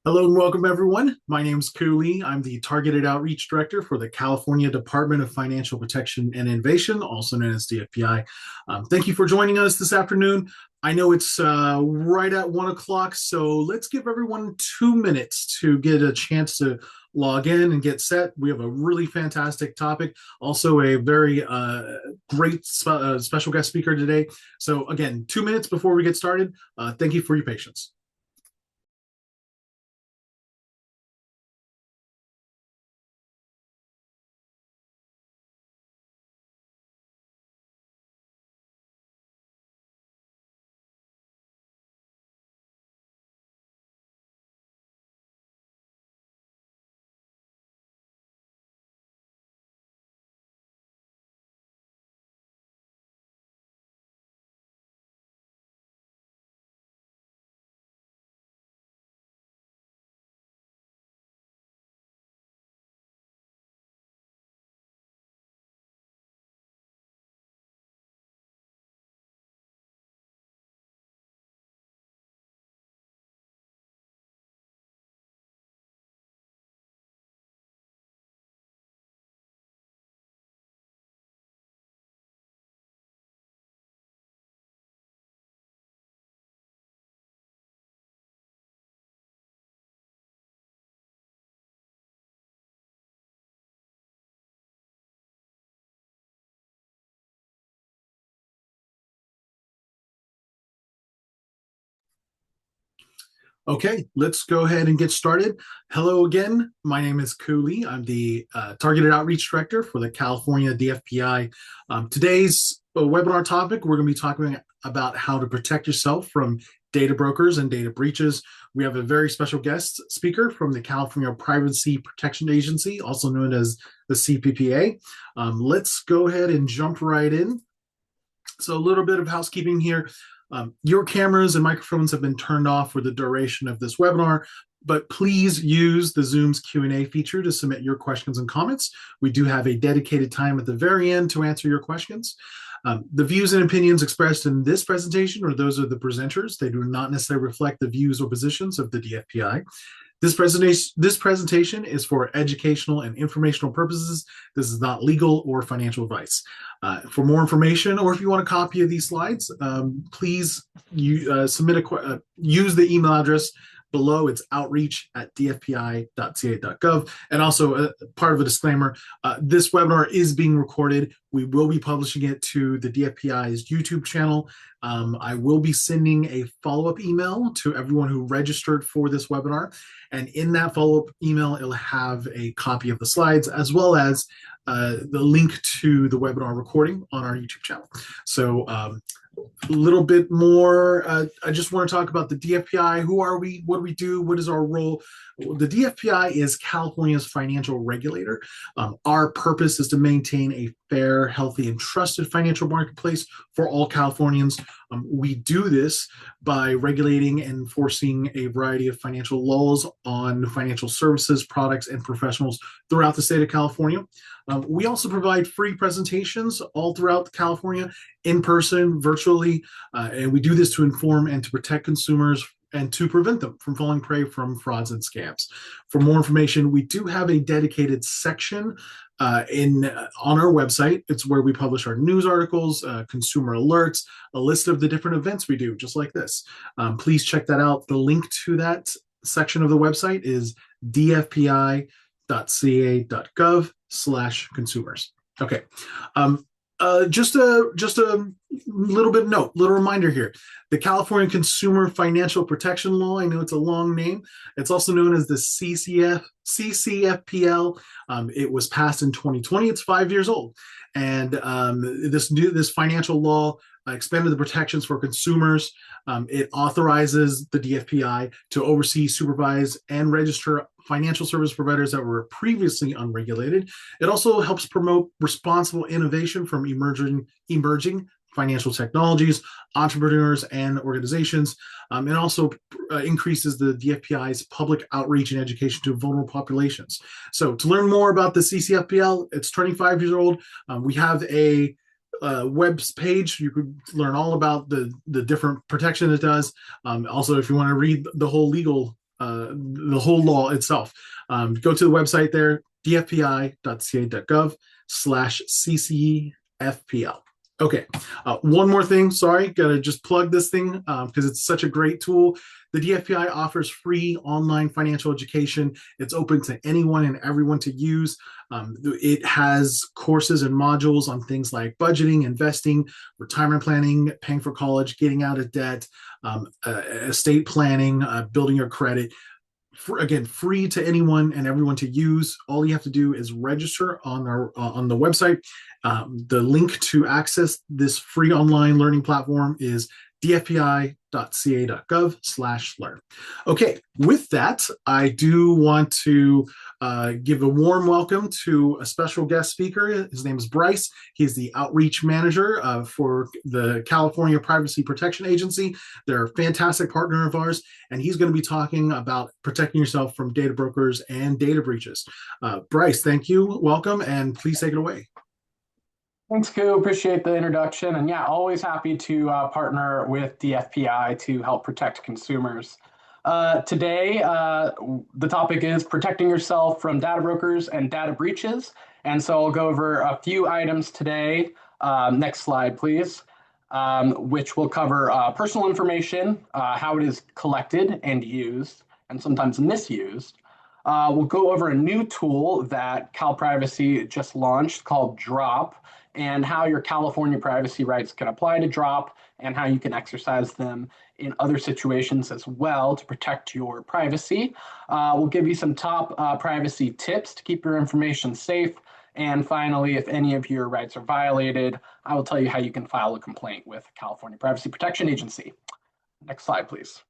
Hello and welcome, everyone. My name is Cooley. I'm the Targeted Outreach Director for the California Department of Financial Protection and Innovation, also known as DFPI. Thank you for joining us this afternoon. I know it's right at 1 o'clock, so let's give everyone 2 minutes to get a chance to log in and get set. We have a really fantastic topic, also a very great special guest speaker today. So again, 2 minutes before we get started. Thank you for your patience. Okay, let's go ahead and get started. Hello again. My name is Cooley. I'm the Targeted Outreach Director for the California DFPI. Today's webinar topic, we're going to be talking about how to protect yourself from data brokers and data breaches. We have a very special guest speaker from the California Privacy Protection Agency, also known as the CPPA. Let's go ahead and jump right in. So a little bit of housekeeping here. Your cameras and microphones have been turned off for the duration of this webinar, but please use the Zoom's Q&A feature to submit your questions and comments. We do have a dedicated time at the very end to answer your questions. The views and opinions expressed in this presentation are those of the presenters. They do not necessarily reflect the views or positions of the DFPI. This presentation is for educational and informational purposes. This is not legal or financial advice. For more information, or if you want a copy of these slides, please use the email address below. It's outreach@dfpi.ca.gov. And also, part of a disclaimer, this webinar is being recorded. We will be publishing it to the DFPI's YouTube channel. I will be sending a follow-up email to everyone who registered for this webinar. And in that follow-up email, it'll have a copy of the slides as well as the link to the webinar recording on our YouTube channel. So a little bit more, I just want to talk about the DFPI. Who are we? What do we do? What is our role? The DFPI is California's financial regulator. Our purpose is to maintain a fair, healthy, and trusted financial marketplace for all Californians. We do this by regulating and enforcing a variety of financial laws on financial services, products, and professionals throughout the state of California. We also provide free presentations all throughout California, in person, virtually, and we do this to inform and to protect consumers and to prevent them from falling prey from frauds and scams. For more information, we do have a dedicated section on our website. It's where we publish our news articles, consumer alerts, a list of the different events we do, just like this. Please check that out. The link to that section of the website is dfpi.ca.gov/consumers. Okay. Just a little reminder here. The California Consumer Financial Protection Law, I know it's a long name. It's also known as the CCFPL. It was passed in 2020. It's 5 years old. And this financial law expanded the protections for consumers. It authorizes the DFPI to oversee, supervise, and register financial service providers that were previously unregulated. It also helps promote responsible innovation from emerging financial technologies, entrepreneurs, and organizations. It also increases the DFPI's public outreach and education to vulnerable populations. So to learn more about the CCFPL, it's 25 years old. We have a web page. You could learn all about the different protection it does. Also, if you want to read the whole legal the whole law itself. Go to the website there, dfpi.ca.gov/ccfpl. Okay, one more thing. Sorry, gotta just plug this thing because it's such a great tool. The DFPI offers free online financial education. It's open to anyone and everyone to use. It has courses and modules on things like budgeting, investing, retirement planning, paying for college, getting out of debt, estate planning, building your credit. Again, free to anyone and everyone to use. All you have to do is register on the website. The link to access this free online learning platform is dfpi.ca.gov/learn. Okay, with that, I do want to give a warm welcome to a special guest speaker. His name is Bryce. He's the outreach manager for the California Privacy Protection Agency. They're a fantastic partner of ours, and he's going to be talking about protecting yourself from data brokers and data breaches. Bryce, thank you. Welcome, and please take it away. Thanks, Ku. Appreciate the introduction. And yeah, always happy to partner with DFPI to help protect consumers. Today, the topic is protecting yourself from data brokers and data breaches. And so I'll go over a few items today. Next slide, please, which will cover personal information, how it is collected and used, and sometimes misused. We'll go over a new tool that Cal Privacy just launched called Drop, and how your California privacy rights can apply to Drop and how you can exercise them in other situations as well to protect your privacy. We'll give you some top privacy tips to keep your information safe. And finally, if any of your rights are violated, I will tell you how you can file a complaint with California Privacy Protection Agency. Next slide, please.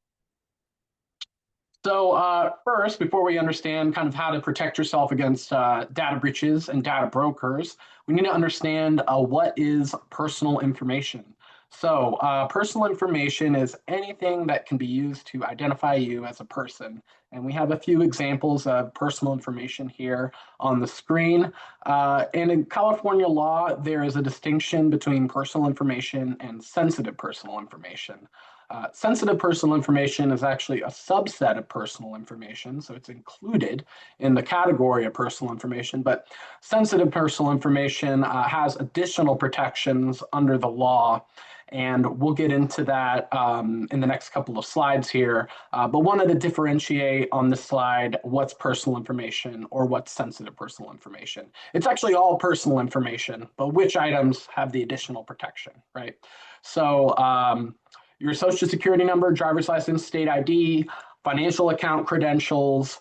So first, before we understand kind of how to protect yourself against data breaches and data brokers, we need to understand what is personal information. So personal information is anything that can be used to identify you as a person. And we have a few examples of personal information here on the screen. And in California law, there is a distinction between personal information and sensitive personal information. Sensitive personal information is actually a subset of personal information, so it's included in the category of personal information, but sensitive personal information has additional protections under the law, and we'll get into that in the next couple of slides here, but wanted to differentiate on this slide what's personal information or what's sensitive personal information. It's actually all personal information, but which items have the additional protection, right? So your social security number, driver's license, state ID, financial account credentials,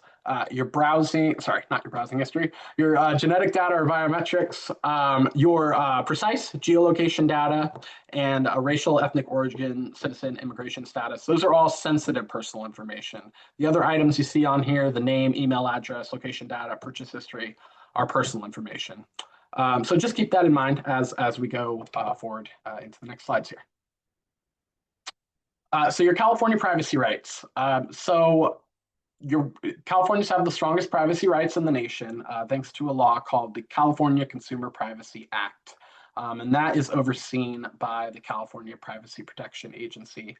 your browsing, sorry, not your browsing history, your genetic data or biometrics, your precise geolocation data, and a racial, ethnic origin, citizen, immigration status. Those are all sensitive personal information. The other items you see on here, the name, email address, location data, purchase history, are personal information. So just keep that in mind as we go forward into the next slides here. So your California privacy rights. So your Californians have the strongest privacy rights in the nation, thanks to a law called the California Consumer Privacy Act. And that is overseen by the California Privacy Protection Agency.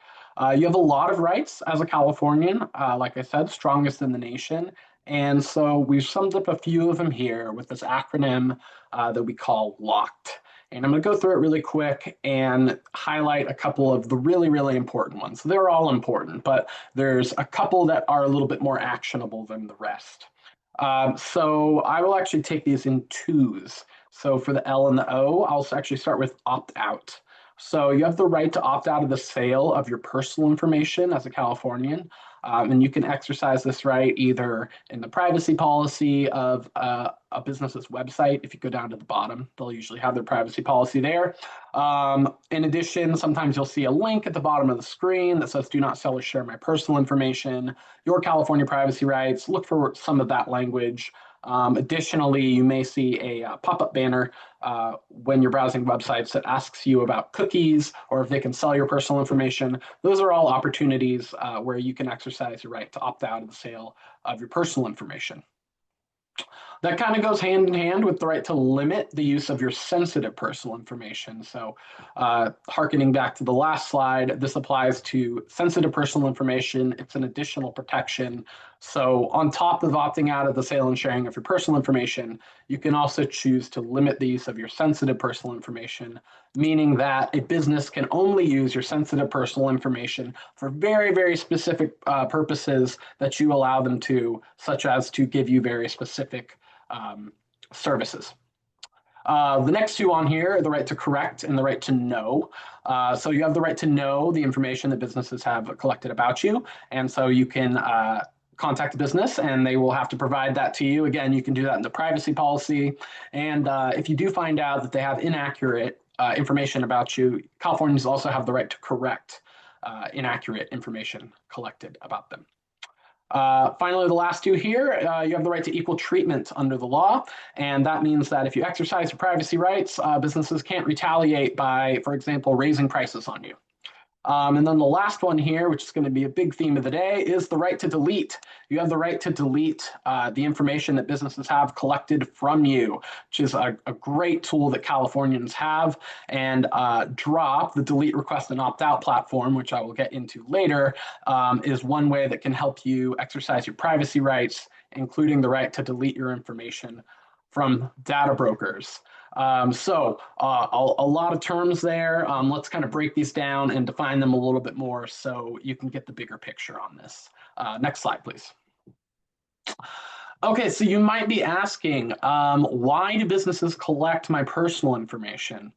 You have a lot of rights as a Californian, like I said, strongest in the nation. And so we've summed up a few of them here with this acronym that we call LOCKED. And I'm going to go through it really quick and highlight a couple of the really, really important ones. So they're all important, but there's a couple that are a little bit more actionable than the rest. So I will actually take these in twos. So for the L and the O, I'll actually start with opt out. So you have the right to opt out of the sale of your personal information as a Californian. And you can exercise this right either in the privacy policy of a business's website. If you go down to the bottom, they'll usually have their privacy policy there. In addition, sometimes you'll see a link at the bottom of the screen that says, do not sell or share my personal information, your California privacy rights. Look for some of that language. Additionally, you may see a pop-up banner when you're browsing websites that asks you about cookies or if they can sell your personal information. Those are all opportunities where you can exercise your right to opt out of the sale of your personal information. That kind of goes hand in hand with the right to limit the use of your sensitive personal information. So, harkening back to the last slide, this applies to sensitive personal information. It's an additional protection. So, on top of opting out of the sale and sharing of your personal information, you can also choose to limit the use of your sensitive personal information, meaning that a business can only use your sensitive personal information for very, very specific purposes that you allow them to, such as to give you very specific um, services. The next two on here are the right to correct and the right to know. So you have the right to know the information that businesses have collected about you. And so you can contact the business and they will have to provide that to you. Again, you can do that in the privacy policy. And if you do find out that they have inaccurate information about you, Californians also have the right to correct inaccurate information collected about them. Finally, the last two here, you have the right to equal treatment under the law. And that means that if you exercise your privacy rights, businesses can't retaliate by, for example, raising prices on you. And then the last one here, which is going to be a big theme of the day, is the right to delete. You have the right to delete the information that businesses have collected from you, which is a great tool that Californians have. And Drop, the delete request and opt out platform, which I will get into later, is one way that can help you exercise your privacy rights, including the right to delete your information from data brokers. A lot of terms there. Let's kind of break these down and define them a little bit more so you can get the bigger picture on this. Next slide, please. Okay, so you might be asking, why do businesses collect my personal information?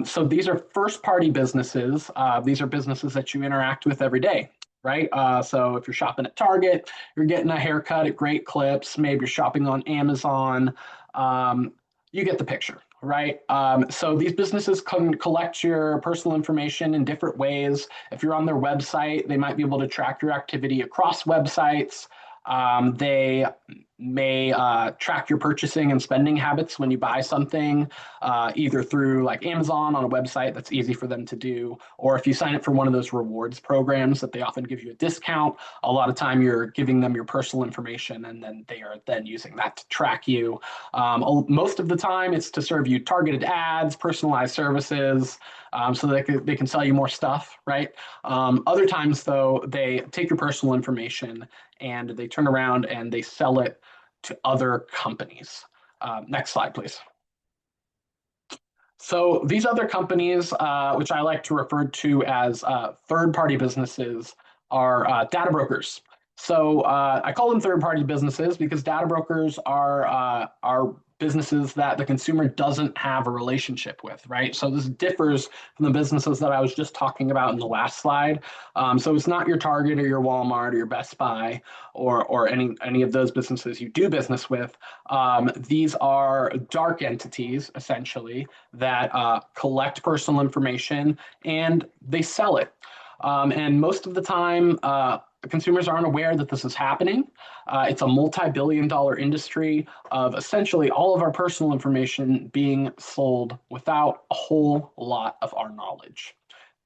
So these are first-party businesses. These are businesses that you interact with every day, right? So if you're shopping at Target, you're getting a haircut at Great Clips, maybe you're shopping on Amazon. You get the picture, right? So these businesses can collect your personal information in different ways. If you're on their website, they might be able to track your activity across websites. They may track your purchasing and spending habits when you buy something, either through like Amazon on a website that's easy for them to do, or if you sign up for one of those rewards programs that they often give you a discount, a lot of time you're giving them your personal information and then they are then using that to track you. Most of the time it's to serve you targeted ads, personalized services, so they can sell you more stuff, right? Other times though, they take your personal information and they turn around and they sell it to other companies. Next slide, please. So these other companies, which I like to refer to as third-party businesses, are data brokers. So I call them third-party businesses because data brokers are businesses that the consumer doesn't have a relationship with, right? So this differs from the businesses that I was just talking about in the last slide. So it's not your Target or your Walmart or your Best Buy or any of those businesses you do business with. These are dark entities, essentially, that collect personal information and they sell it. And most of the time, consumers aren't aware that this is happening. It's a multi-billion-dollar industry of essentially all of our personal information being sold without a whole lot of our knowledge.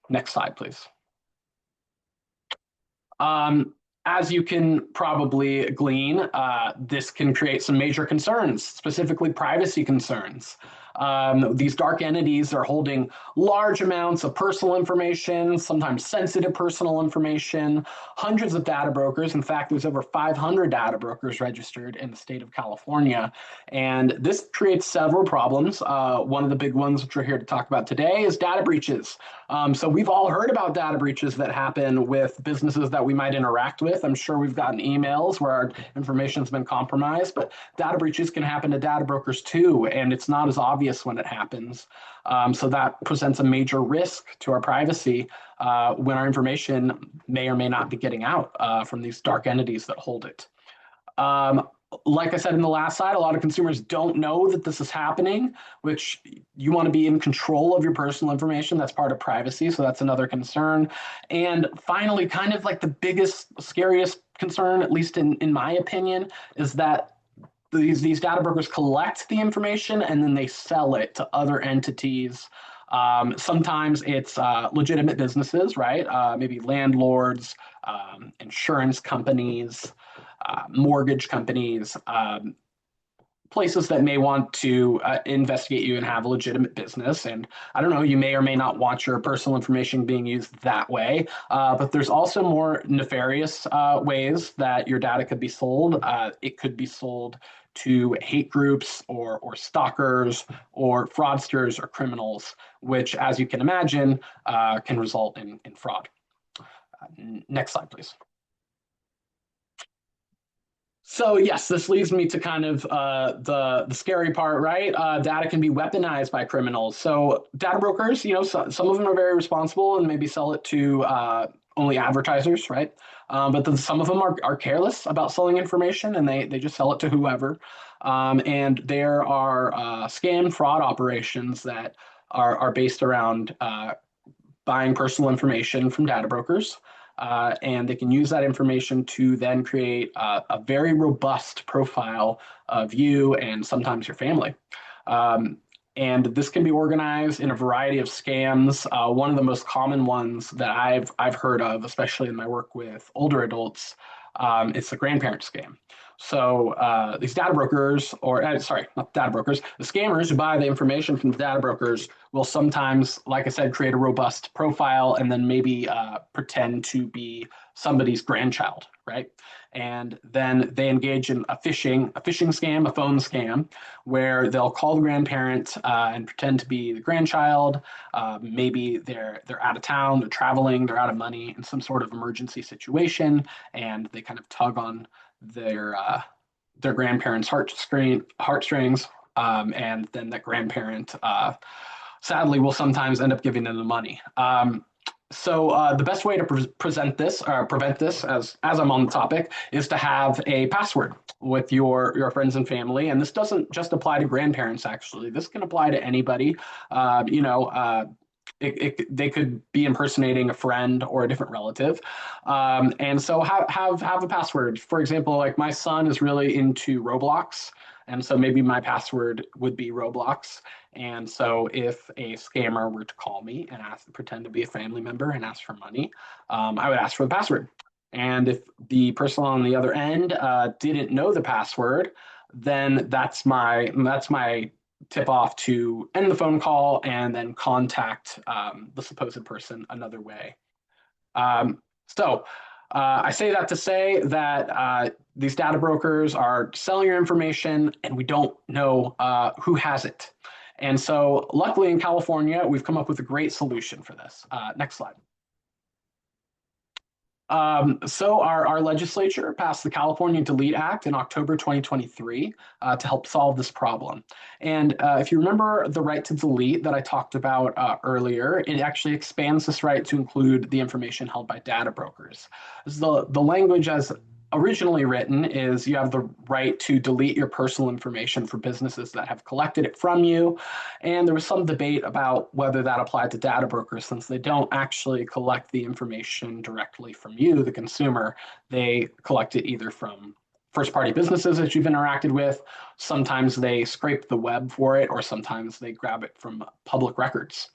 Next slide, please. As you can probably glean, this can create some major concerns, specifically privacy concerns. These dark entities are holding large amounts of personal information, sometimes sensitive personal information, hundreds of data brokers. In fact, there's over 500 data brokers registered in the state of California. And this creates several problems. One of the big ones, which we're here to talk about today, is data breaches. So we've all heard about data breaches that happen with businesses that we might interact with. I'm sure we've gotten emails where our information's been compromised, but data breaches can happen to data brokers too, and it's not as obvious when it happens. So that presents a major risk to our privacy when our information may or may not be getting out from these dark entities that hold it. Like I said in the last slide, a lot of consumers don't know that this is happening, which you want to be in control of your personal information. That's part of privacy, so that's another concern. And finally, kind of like the biggest, scariest concern, at least in my opinion, is that these data brokers collect the information and then they sell it to other entities. Sometimes it's legitimate businesses, right? Maybe landlords, insurance companies, mortgage companies, places that may want to investigate you and have a legitimate business. And I don't know, you may or may not want your personal information being used that way. But there's also more nefarious ways that your data could be sold. It could be sold to hate groups or stalkers or fraudsters or criminals, which, as you can imagine, can result in fraud. Next slide, please. So yes, this leads me to kind of the scary part, right? Data can be weaponized by criminals. So data brokers, some of them are very responsible and maybe sell it to only advertisers, right? But then some of them are careless about selling information and they just sell it to whoever. And there are scam fraud operations that are based around buying personal information from data brokers. And they can use that information to then create a very robust profile of you and sometimes your family. And this can be organized in a variety of scams. One of the most common ones that I've heard of, especially in my work with older adults, it's the grandparent scam. So these data brokers, or sorry, not data brokers, the scammers who buy the information from the data brokers will sometimes, like I said, create a robust profile and then maybe pretend to be somebody's grandchild, right? And then they engage in a phishing scam, a phone scam, where they'll call the grandparent and pretend to be the grandchild. Maybe they're out of town, they're traveling, they're out of money in some sort of emergency situation, and they kind of tug on their grandparents' heartstrings, and then that grandparent sadly will sometimes end up giving them the money. So the best way to prevent this, as I'm on the topic, is to have a password with your friends and family. And this doesn't just apply to grandparents, actually. This can apply to anybody. They could be impersonating a friend or a different relative. And so have a password. For example, like my son is really into Roblox. And so maybe my password would be Roblox. And so if a scammer were to call me and pretend to be a family member and ask for money, I would ask for the password. And if the person on the other end didn't know the password, then that's my tip off to end the phone call and then contact the supposed person another way. So I say that to say that these data brokers are selling your information and we don't know who has it. And so luckily in California, we've come up with a great solution for this. Next slide. So our legislature passed the California Delete Act in October 2023 to help solve this problem. And if you remember the right to delete that I talked about earlier, it actually expands this right to include the information held by data brokers. The language as originally written is you have the right to delete your personal information for businesses that have collected it from you. And there was some debate about whether that applied to data brokers since they don't actually collect the information directly from you, the consumer. They collect it either from first-party businesses that you've interacted with. Sometimes they scrape the web for it, or sometimes they grab it from public records.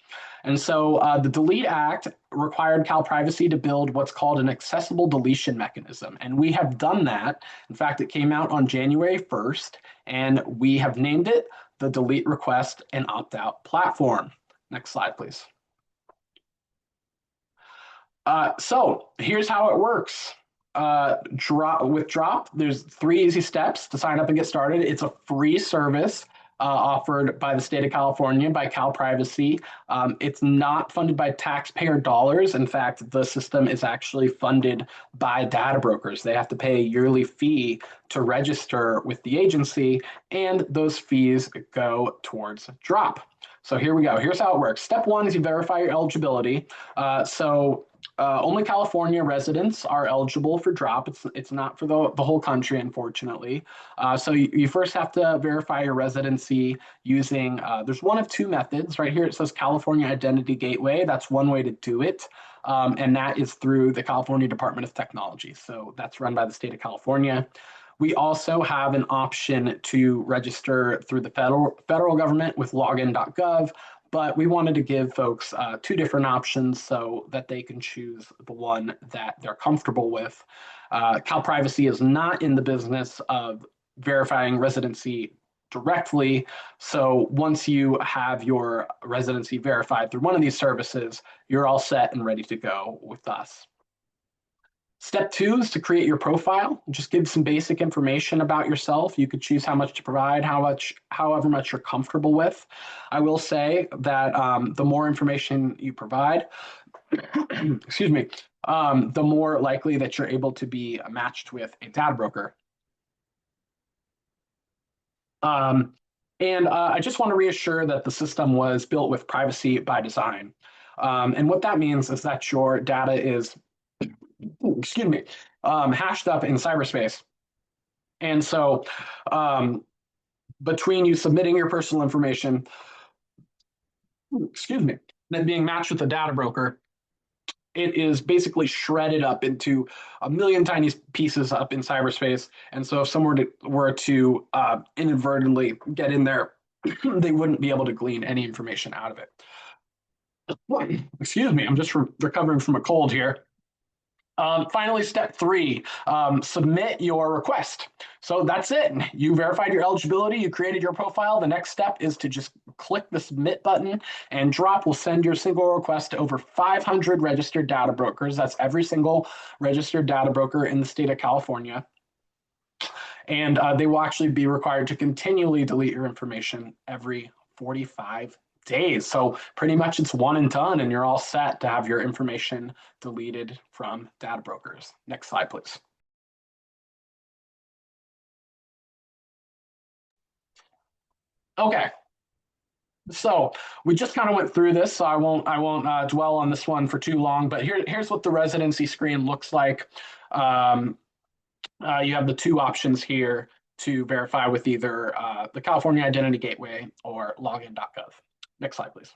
And so the Delete Act required Cal Privacy to build what's called an accessible deletion mechanism. And we have done that. In fact, it came out on January 1st, and we have named it the Delete Request and Opt-out Platform. Next slide, please. So here's how it works. With Drop, there's 3 easy steps to sign up and get started. It's a free service offered by the state of California, by Cal Privacy. It's not funded by taxpayer dollars. In fact, the system is actually funded by data brokers. They have to pay a yearly fee to register with the agency, and those fees go towards Drop. So here we go. Here's how it works. Step 1 is you verify your eligibility. Only California residents are eligible for Drop. It's not for the whole country, unfortunately. So you first have to verify your residency using, there's one of 2 methods. Right here it says California Identity Gateway. That's one way to do it. And that is through the California Department of Technology. So that's run by the state of California. We also have an option to register through the federal government with login.gov. But we wanted to give folks 2 different options so that they can choose the one that they're comfortable with. Cal Privacy is not in the business of verifying residency directly. So once you have your residency verified through one of these services, you're all set and ready to go with us. Step two is to create your profile. Just give some basic information about yourself. You could choose how much to provide, however much you're comfortable with. I will say that the more information you provide, excuse me, the more likely that you're able to be matched with a data broker. And I just want to reassure that the system was built with privacy by design. And what that means is that your data is, excuse me, hashed up in cyberspace. And so between you submitting your personal information, excuse me, then being matched with a data broker, it is basically shredded up into a million tiny pieces up in cyberspace. And so if someone were to inadvertently get in there, they wouldn't be able to glean any information out of it. Excuse me, I'm just recovering from a cold here. Finally, step three, submit your request. So that's it. You verified your eligibility, you created your profile. The next step is to just click the submit button, and Drop will send your single request to over 500 registered data brokers. That's every single registered data broker in the state of California. And they will actually be required to continually delete your information every 45 days. So pretty much it's one and done, and you're all set to have your information deleted from data brokers. Next slide, please. Okay. So we just kind of went through this, so I won't dwell on this one for too long. But here's what the residency screen looks like. You have the two options here to verify with either the California Identity Gateway or login.gov. Next slide, please.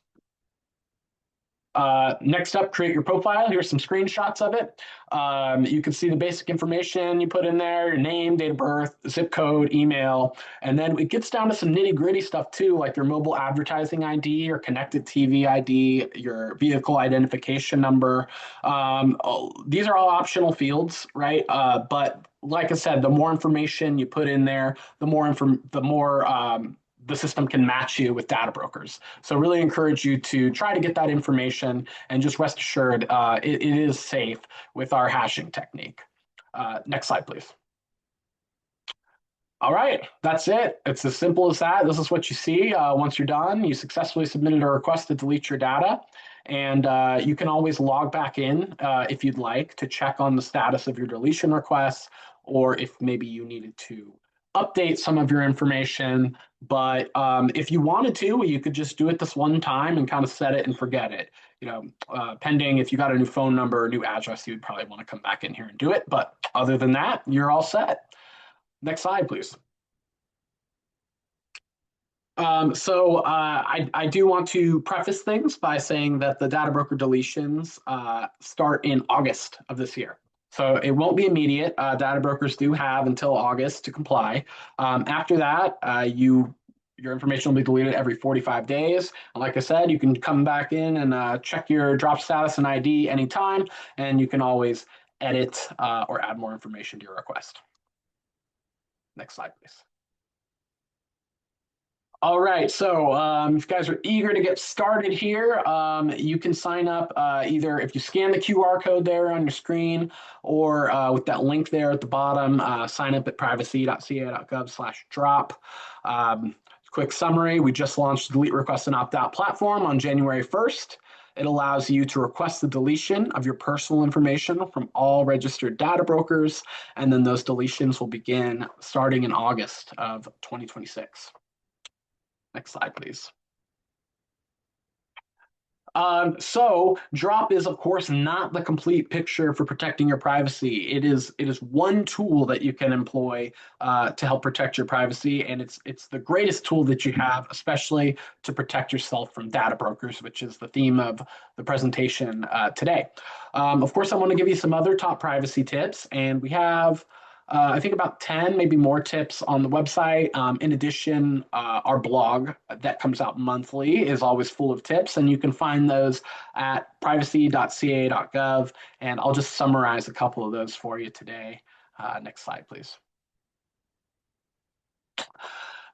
Next up, create your profile. Here's some screenshots of it. You can see the basic information you put in there, your name, date of birth, zip code, email, and then it gets down to some nitty gritty stuff too, like your mobile advertising ID, your connected TV ID, your vehicle identification number. These are all optional fields, right? But like I said, the more information you put in there, the more the system can match you with data brokers. So really encourage you to try to get that information, and just rest assured it is safe with our hashing technique. Next slide, please. All right, that's it. It's as simple as that. This is what you see once you're done. You successfully submitted a request to delete your data, and you can always log back in if you'd like to check on the status of your deletion requests, or if maybe you needed to update some of your information. But if you wanted to, you could just do it this one time and kind of set it and forget it. Pending if you got a new phone number or new address, you'd probably want to come back in here and do it. But other than that, you're all set. Next slide, please. I do want to preface things by saying that the data broker deletions start in August of this year. So it won't be immediate. Data brokers do have until August to comply. After that, your information will be deleted every 45 days. And like I said, you can come back in and check your drop status and ID anytime, and you can always edit or add more information to your request. Next slide, please. All right, so if you guys are eager to get started here, you can sign up either if you scan the QR code there on your screen, or with that link there at the bottom, sign up at privacy.ca.gov/drop. Quick summary, we just launched the Delete Request and Opt-out platform on January 1st. It allows you to request the deletion of your personal information from all registered data brokers, and then those deletions will begin starting in August of 2026. Next slide, please. So Drop is, of course, not the complete picture for protecting your privacy. It is one tool that you can employ to help protect your privacy, and it's the greatest tool that you have, especially to protect yourself from data brokers, which is the theme of the presentation today. Of course, I want to give you some other top privacy tips, and we have I think about 10, maybe more tips on the website. In addition, our blog that comes out monthly is always full of tips, and you can find those at privacy.ca.gov. And I'll just summarize a couple of those for you today. Next slide, please.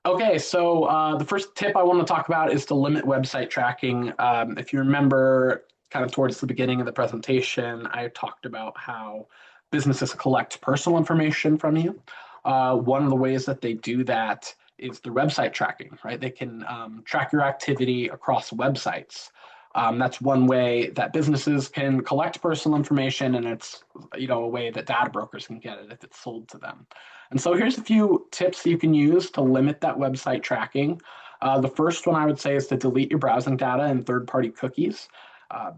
Okay, so the first tip I want to talk about is to limit website tracking. If you remember, kind of towards the beginning of the presentation, I talked about how businesses collect personal information from you. One of the ways that they do that is the website tracking, right? They can track your activity across websites. That's one way that businesses can collect personal information, and it's a way that data brokers can get it if it's sold to them. And so here's a few tips you can use to limit that website tracking. The first one I would say is to delete your browsing data and third-party cookies. Uh,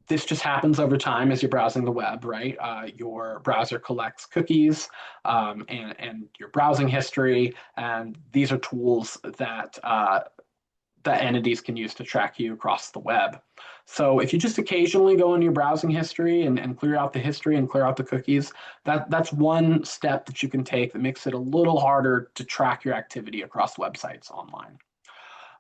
this just happens over time as you're browsing the web, right? Your browser collects cookies and your browsing history, and these are tools that entities can use to track you across the web. So if you just occasionally go into your browsing history and clear out the history and clear out the cookies, that's one step that you can take that makes it a little harder to track your activity across websites online.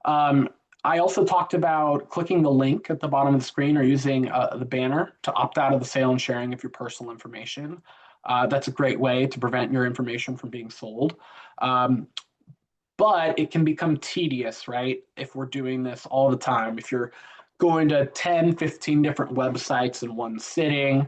Um, I also talked about clicking the link at the bottom of the screen or using the banner to opt out of the sale and sharing of your personal information. That's a great way to prevent your information from being sold. Um, but it can become tedious, right? If we're doing this all the time, if you're going to 10, 15 different websites in one sitting,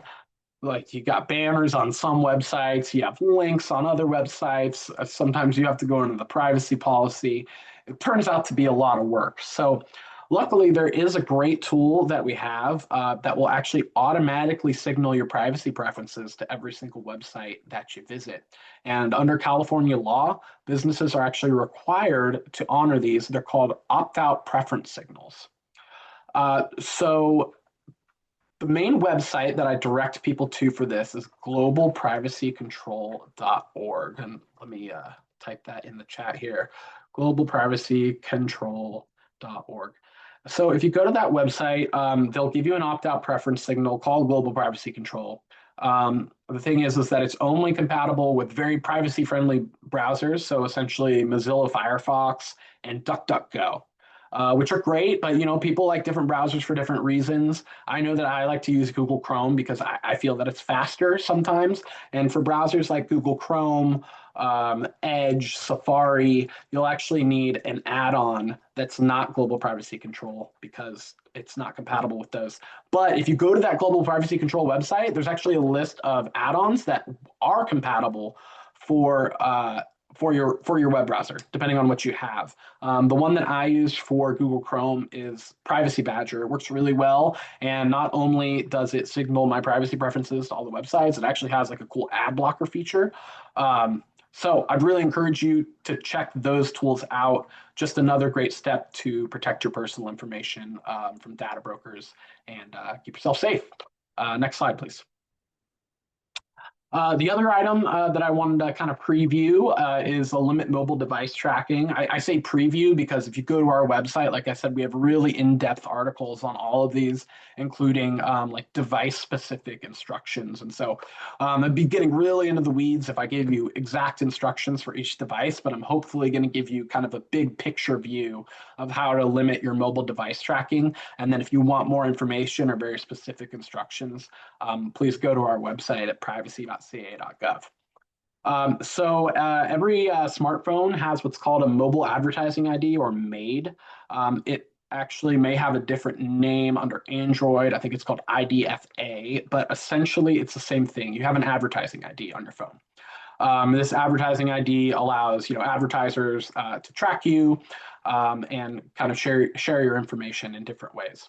like you got banners on some websites, you have links on other websites. Sometimes you have to go into the privacy policy. It turns out to be a lot of work. So luckily, there is a great tool that we have that will actually automatically signal your privacy preferences to every single website that you visit. And under California law, businesses are actually required to honor these. They're called opt-out preference signals. So the main website that I direct people to for this is globalprivacycontrol.org. And let me type that in the chat here, globalprivacycontrol.org. So if you go to that website, they'll give you an opt-out preference signal called Global Privacy Control. The thing is that it's only compatible with very privacy-friendly browsers, so essentially Mozilla Firefox and DuckDuckGo. Which are great, but people like different browsers for different reasons. I know that I like to use Google Chrome because I feel that it's faster sometimes. And for browsers like Google Chrome, Edge, Safari, you'll actually need an add-on that's not Global Privacy Control because it's not compatible with those. But if you go to that Global Privacy Control website, there's actually a list of add-ons that are compatible for your web browser, depending on what you have. The one that I use for Google Chrome is Privacy Badger. It works really well, and not only does it signal my privacy preferences to all the websites, it actually has like a cool ad blocker feature. So I'd really encourage you to check those tools out. Just another great step to protect your personal information from data brokers and keep yourself safe. Next slide, please. The other item that I wanted to kind of preview is a limit mobile device tracking. I say preview because if you go to our website, like I said, we have really in-depth articles on all of these, including like device-specific instructions. And so I'd be getting really into the weeds if I gave you exact instructions for each device, but I'm hopefully going to give you kind of a big picture view of how to limit your mobile device tracking. And then if you want more information or very specific instructions, please go to our website at privacy.ca.gov. Every smartphone has what's called a mobile advertising ID or MAID. It actually may have a different name under Android. I think it's called IDFA, but essentially it's the same thing. You have an advertising ID on your phone. This advertising ID allows advertisers to track you and kind of share your information in different ways.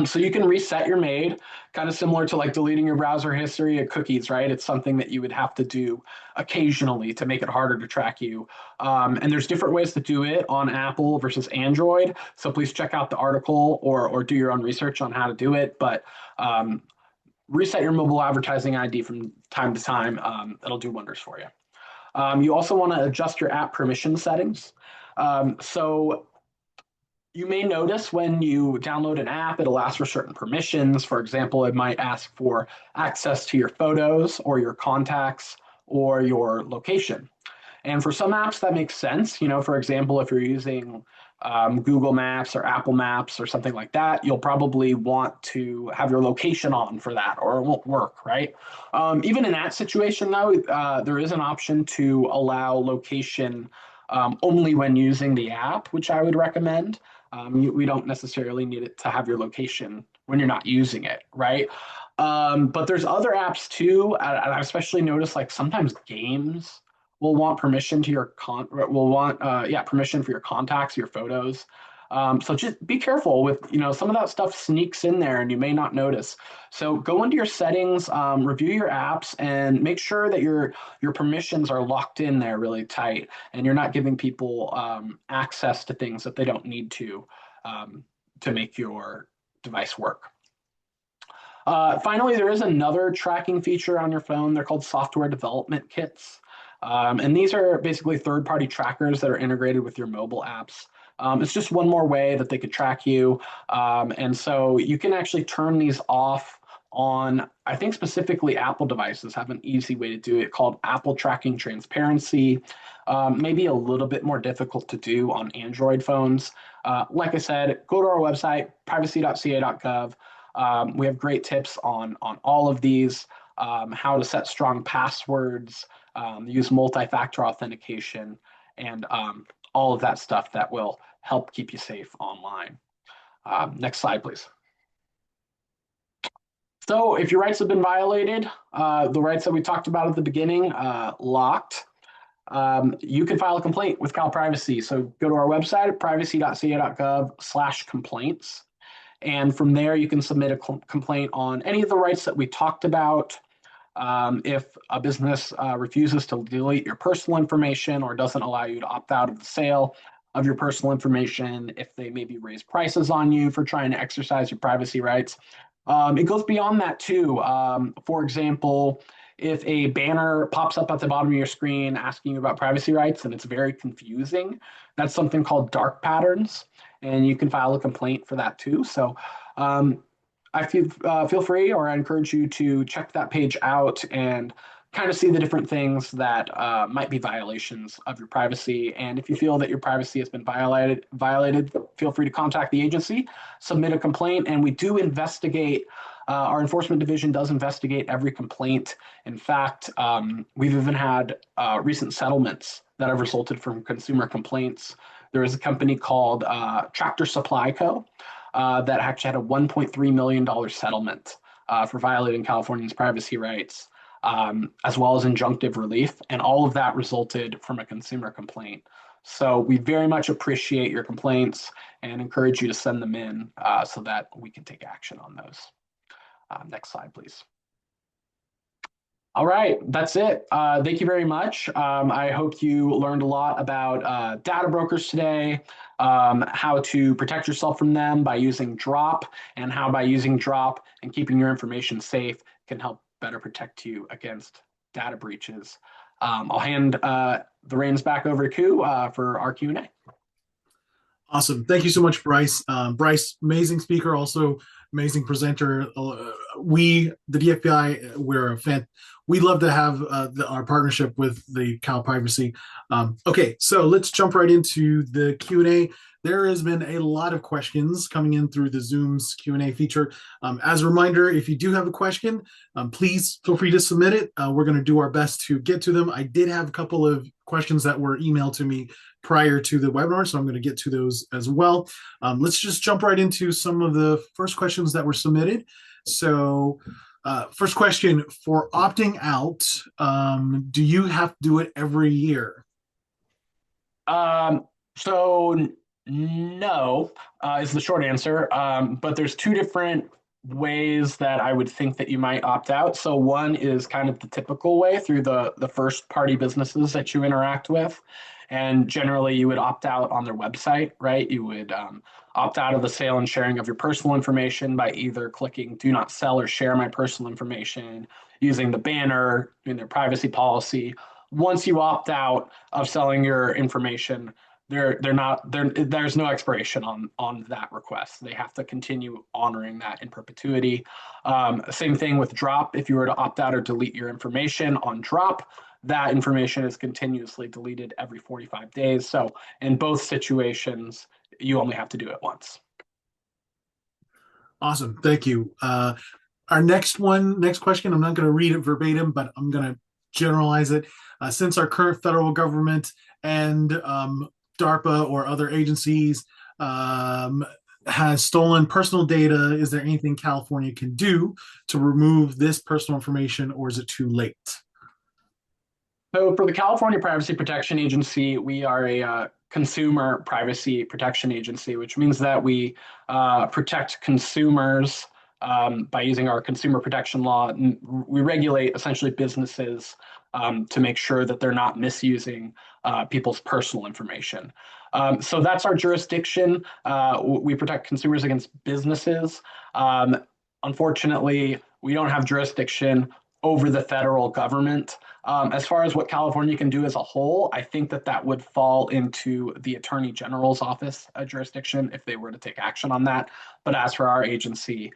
So you can reset your MAID, kind of similar to like deleting your browser history of cookies, right? It's something that you would have to do occasionally to make it harder to track you. And there's different ways to do it on Apple versus Android. So please check out the article or do your own research on how to do it. But reset your mobile advertising ID from time to time. It'll do wonders for you. You also want to adjust your app permission settings. So you may notice when you download an app, it'll ask for certain permissions. For example, it might ask for access to your photos or your contacts or your location. And for some apps, that makes sense. For example, if you're using Google Maps or Apple Maps or something like that, you'll probably want to have your location on for that or it won't work, right? Even in that situation, though, there is an option to allow location only when using the app, which I would recommend. We don't necessarily need it to have your location when you're not using it, right? But there's other apps too. And I especially noticed like sometimes games will want permission to your will want permission for your contacts, your photos. So just be careful with, some of that stuff sneaks in there and you may not notice. So go into your settings, review your apps, and make sure that your permissions are locked in there really tight, and you're not giving people access to things that they don't need um, to make your device work. Finally, there is another tracking feature on your phone. They're called software development kits. And these are basically third-party trackers that are integrated with your mobile apps. It's just one more way that they could track you. And so you can actually turn these off on, I think specifically Apple devices have an easy way to do it called Apple Tracking Transparency. Maybe a little bit more difficult to do on Android phones. Like I said, go to our website, privacy.ca.gov. We have great tips on all of these, how to set strong passwords, use multi-factor authentication, and all of that stuff that will help keep you safe online. Next slide, please. So if your rights have been violated, the rights that we talked about at the beginning, locked, you can file a complaint with Cal Privacy. So go to our website, privacy.ca.gov/complaints. And from there, you can submit a complaint on any of the rights that we talked about. If a business refuses to delete your personal information or doesn't allow you to opt out of the sale of your personal information, if they maybe raise prices on you for trying to exercise your privacy rights. It goes beyond that too. For example, if a banner pops up at the bottom of your screen asking you about privacy rights and it's very confusing, that's something called dark patterns, and you can file a complaint for that too. So I feel free, or I encourage you to check that page out and kind of see the different things that might be violations of your privacy. And if you feel that your privacy has been violated, feel free to contact the agency, submit a complaint, and we do investigate. Our enforcement division does investigate every complaint. In fact, we've even had recent settlements that have resulted from consumer complaints. There is a company called Tractor Supply Co. That actually had a $1.3 million settlement for violating Californians' privacy rights, as well as injunctive relief. And all of that resulted from a consumer complaint. So we very much appreciate your complaints and encourage you to send them in so that we can take action on those. Next slide, please. All right, that's it. Thank you very much. I hope you learned a lot about data brokers today, how to protect yourself from them by using Drop, and how by using Drop and keeping your information safe can help better protect you against data breaches. I'll hand the reins back over to Ku for our Q&A. Awesome. Thank you so much, Bryce. Bryce, amazing speaker, also amazing presenter. We, the DFPI, we're a fan. We love to have our partnership with the Cal Privacy. Okay, so let's jump right into the Q&A. There has been a lot of questions coming in through the Zoom's Q&A feature. As a reminder, if you do have a question, please feel free to submit it. We're going to do our best to get to them. I did have a couple of questions that were emailed to me prior to the webinar, so I'm going to get to those as well. Let's just jump right into some of the first questions that were submitted. So first question, for opting out, do you have to do it every year? So no is the short answer, but there's two different ways that I would think that you might opt out. So one is kind of the typical way through the first party businesses that you interact with. And generally you would opt out on their website, right? You would opt out of the sale and sharing of your personal information by either clicking do not sell or share my personal information, using the banner in their privacy policy. Once you opt out of selling your information, there's no expiration on that request. They have to continue honoring that in perpetuity. Same thing with Drop. If you were to opt out or delete your information on Drop, that information is continuously deleted every 45 days. So in both situations, you only have to do it once. Awesome. Thank you. Our next question, I'm not going to read it verbatim, but I'm going to generalize it. Since our current federal government and DARPA or other agencies um, has stolen personal data, is there anything California can do to remove this personal information, or is it too late? So for the California Privacy Protection Agency, we are a consumer privacy protection agency, which means that we protect consumers by using our consumer protection law. We regulate essentially businesses to make sure that they're not misusing people's personal information. So that's our jurisdiction. We protect consumers against businesses. Um, Unfortunately, we don't have jurisdiction over the federal government. As far as what California can do as a whole, I think that that would fall into the Attorney General's office jurisdiction if they were to take action on that. But as for our agency,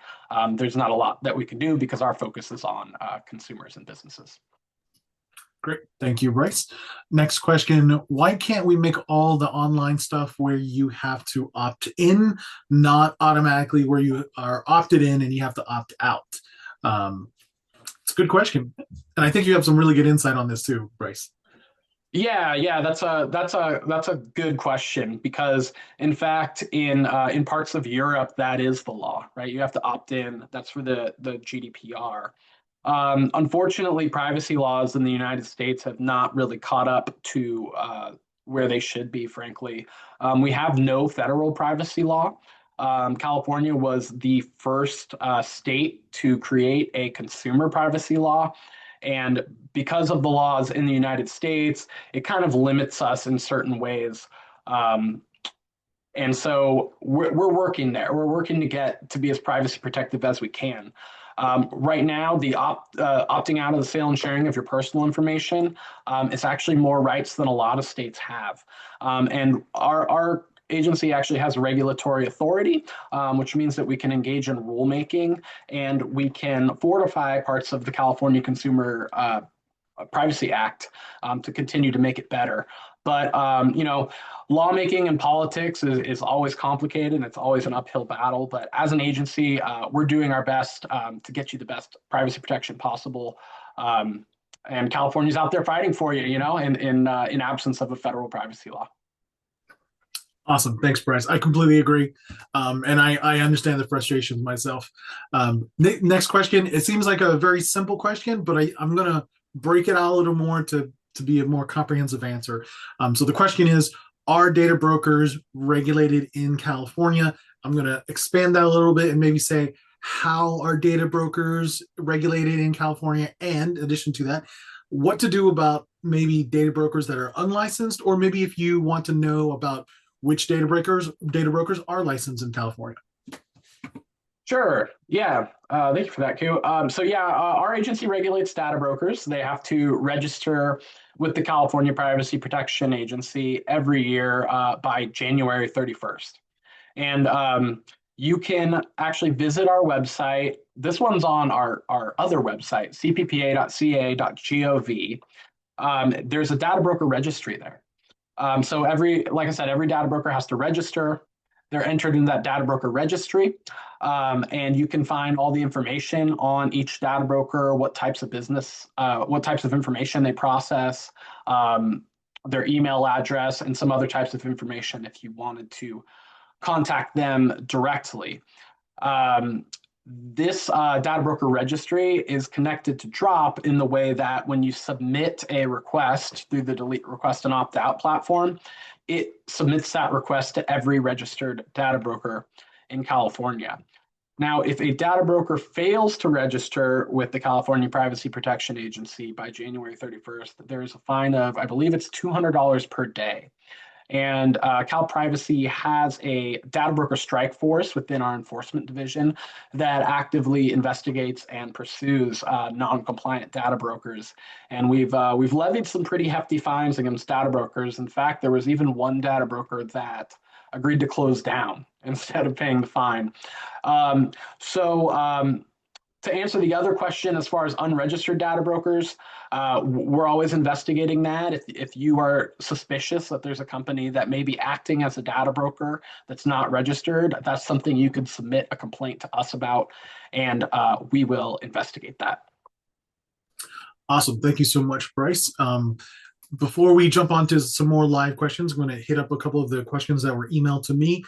there's not a lot that we can do because our focus is on consumers and businesses. Great. Thank you, Bryce. Next question. Why can't we make all the online stuff where you have to opt in, not automatically where you are opted in and you have to opt out? Um, it's a good question. And I think you have some really good insight on this too, Bryce. Yeah, that's a good question because in fact in parts of Europe that is the law, right? You have to opt in. That's for the GDPR. Unfortunately, privacy laws in the United States have not really caught up to where they should be, frankly. We have no federal privacy law. California was the first state to create a consumer privacy law. And because of the laws in the United States, it kind of limits us in certain ways. Um, and so we're working there. We're working to get to be as privacy protective as we can. Right now, the opting out of the sale and sharing of your personal information is actually more rights than a lot of states have. And our agency actually has regulatory authority, which means that we can engage in rulemaking and we can fortify parts of the California Consumer Privacy Act to continue to make it better. But lawmaking and politics is always complicated and it's always an uphill battle. But as an agency, we're doing our best to get you the best privacy protection possible. And California's out there fighting for you, in absence of a federal privacy law. Awesome. Thanks, Bryce. I completely agree. And I understand the frustrations myself. Next question. It seems like a very simple question, but I'm going to break it out a little more to be a more comprehensive answer. So the question is, are data brokers regulated in California? I'm going to expand that a little bit and maybe say, how are data brokers regulated in California? And in addition to that, what to do about maybe data brokers that are unlicensed, or maybe if you want to know about which data brokers are licensed in California. Sure. Yeah. Thank you for that, Q. Our agency regulates data brokers. They have to register with the California Privacy Protection Agency every year by January 31st. And you can actually visit our website. This one's on our other website, cppa.ca.gov. There's a data broker registry there. So like I said, every data broker has to register. They're entered in that data broker registry. And you can find all the information on each data broker, what types of information they process, their email address, and some other types of information if you wanted to contact them directly. This data broker registry is connected to Drop in the way that when you submit a request through the delete request and opt out platform, it submits that request to every registered data broker in California. Now, if a data broker fails to register with the California Privacy Protection Agency by January 31st, there is a fine of, I believe it's $200 per day. And Cal Privacy has a data broker strike force within our enforcement division that actively investigates and pursues non-compliant data brokers. And we've levied some pretty hefty fines against data brokers. In fact, there was even one data broker that agreed to close down instead of paying the fine. To answer the other question, as far as unregistered data brokers, we're always investigating that. If you are suspicious that there's a company that may be acting as a data broker that's not registered, that's something you could submit a complaint to us about, and we will investigate that. Awesome. Thank you so much, Bryce. Before we jump on to some more live questions, I'm going to hit up a couple of the questions that were emailed to me.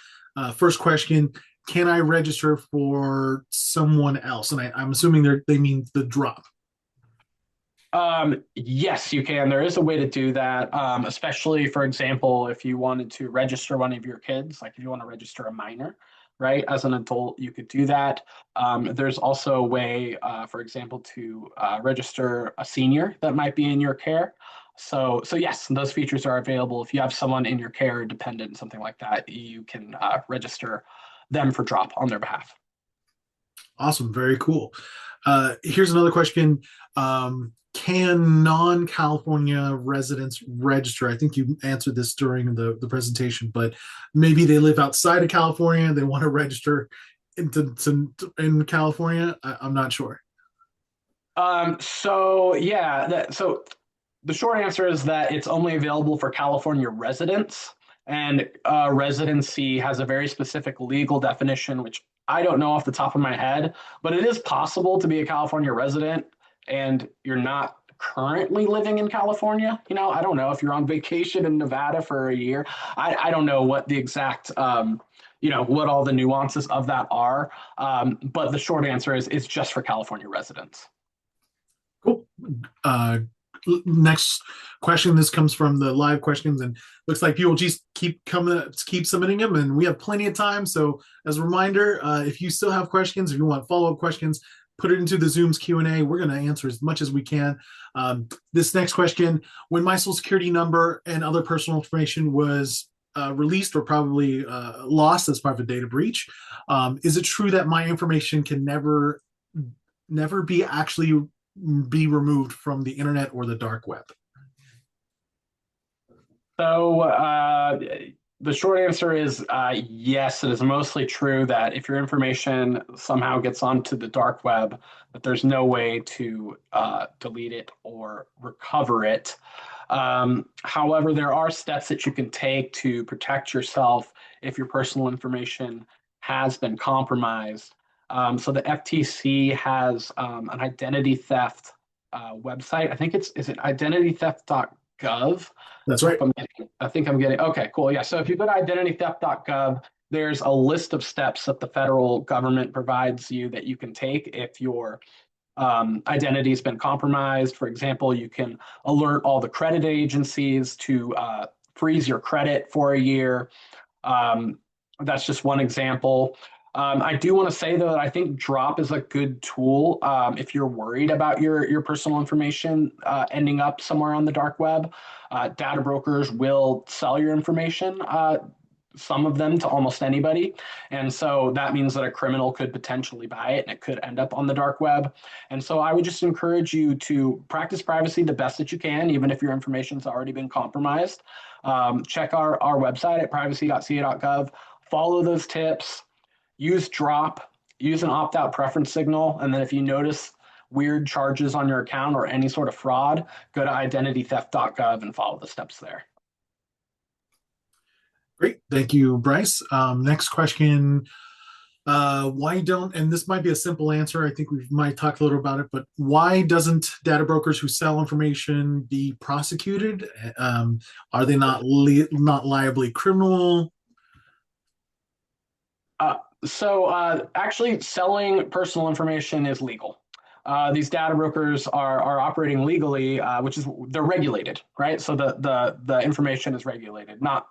First question: can I register for someone else? And I'm assuming they mean the drop. Yes, you can. There is a way to do that, especially, for example, if you wanted to register one of your kids, like if you want to register a minor, right? As an adult, you could do that. There's also a way, for example, to register a senior that might be in your care. So yes, those features are available. If you have someone in your care, dependent, something like that, you can register them for drop on their behalf. Awesome. Very cool. Here's another question. Can non-California residents register? I think you answered this during the presentation, but maybe they live outside of California. They want to register in California. I'm not sure. So yeah, so the short answer is that it's only available for California residents, and residency has a very specific legal definition, which I don't know off the top of my head, but it is possible to be a California resident and you're not currently living in California. I don't know if you're on vacation in Nevada for a year. I don't know what the exact, what all the nuances of that are. But the short answer is it's just for California residents. Cool. Next question. This comes from the live questions, and looks like people just keep submitting them, and we have plenty of time. So, as a reminder, if you still have questions, if you want follow up questions, put it into the Zoom's Q&A. We're going to answer as much as we can. This next question: when my social security number and other personal information was released or probably lost as part of a data breach, is it true that my information can never be removed from the internet or the dark web? So the short answer is yes, it is mostly true that if your information somehow gets onto the dark web, that there's no way to delete it or recover it. However, there are steps that you can take to protect yourself if your personal information has been compromised. So the FTC has an identity theft website. I think is it identitytheft.gov. That's right. I think I'm getting, okay, cool. Yeah. So if you go to identitytheft.gov, there's a list of steps that the federal government provides you that you can take if your identity has been compromised. For example, you can alert all the credit agencies to freeze your credit for a year. That's just one example. I do want to say, though, that I think Drop is a good tool if you're worried about your personal information ending up somewhere on the dark web. Data brokers will sell your information, some of them to almost anybody. And so that means that a criminal could potentially buy it and it could end up on the dark web. And so I would just encourage you to practice privacy the best that you can, even if your information's already been compromised. Check our website at privacy.ca.gov, follow those tips, use Drop, use an opt-out preference signal, and then if you notice weird charges on your account or any sort of fraud, go to identitytheft.gov and follow the steps there. Great. Thank you, Bryce. Next question. Why don't, and this might be a simple answer, I think we might talk a little about it, but why doesn't data brokers who sell information be prosecuted? Are they not liably criminal? So actually selling personal information is legal. These data brokers are operating legally, which is they're regulated, right? So the information is regulated. Not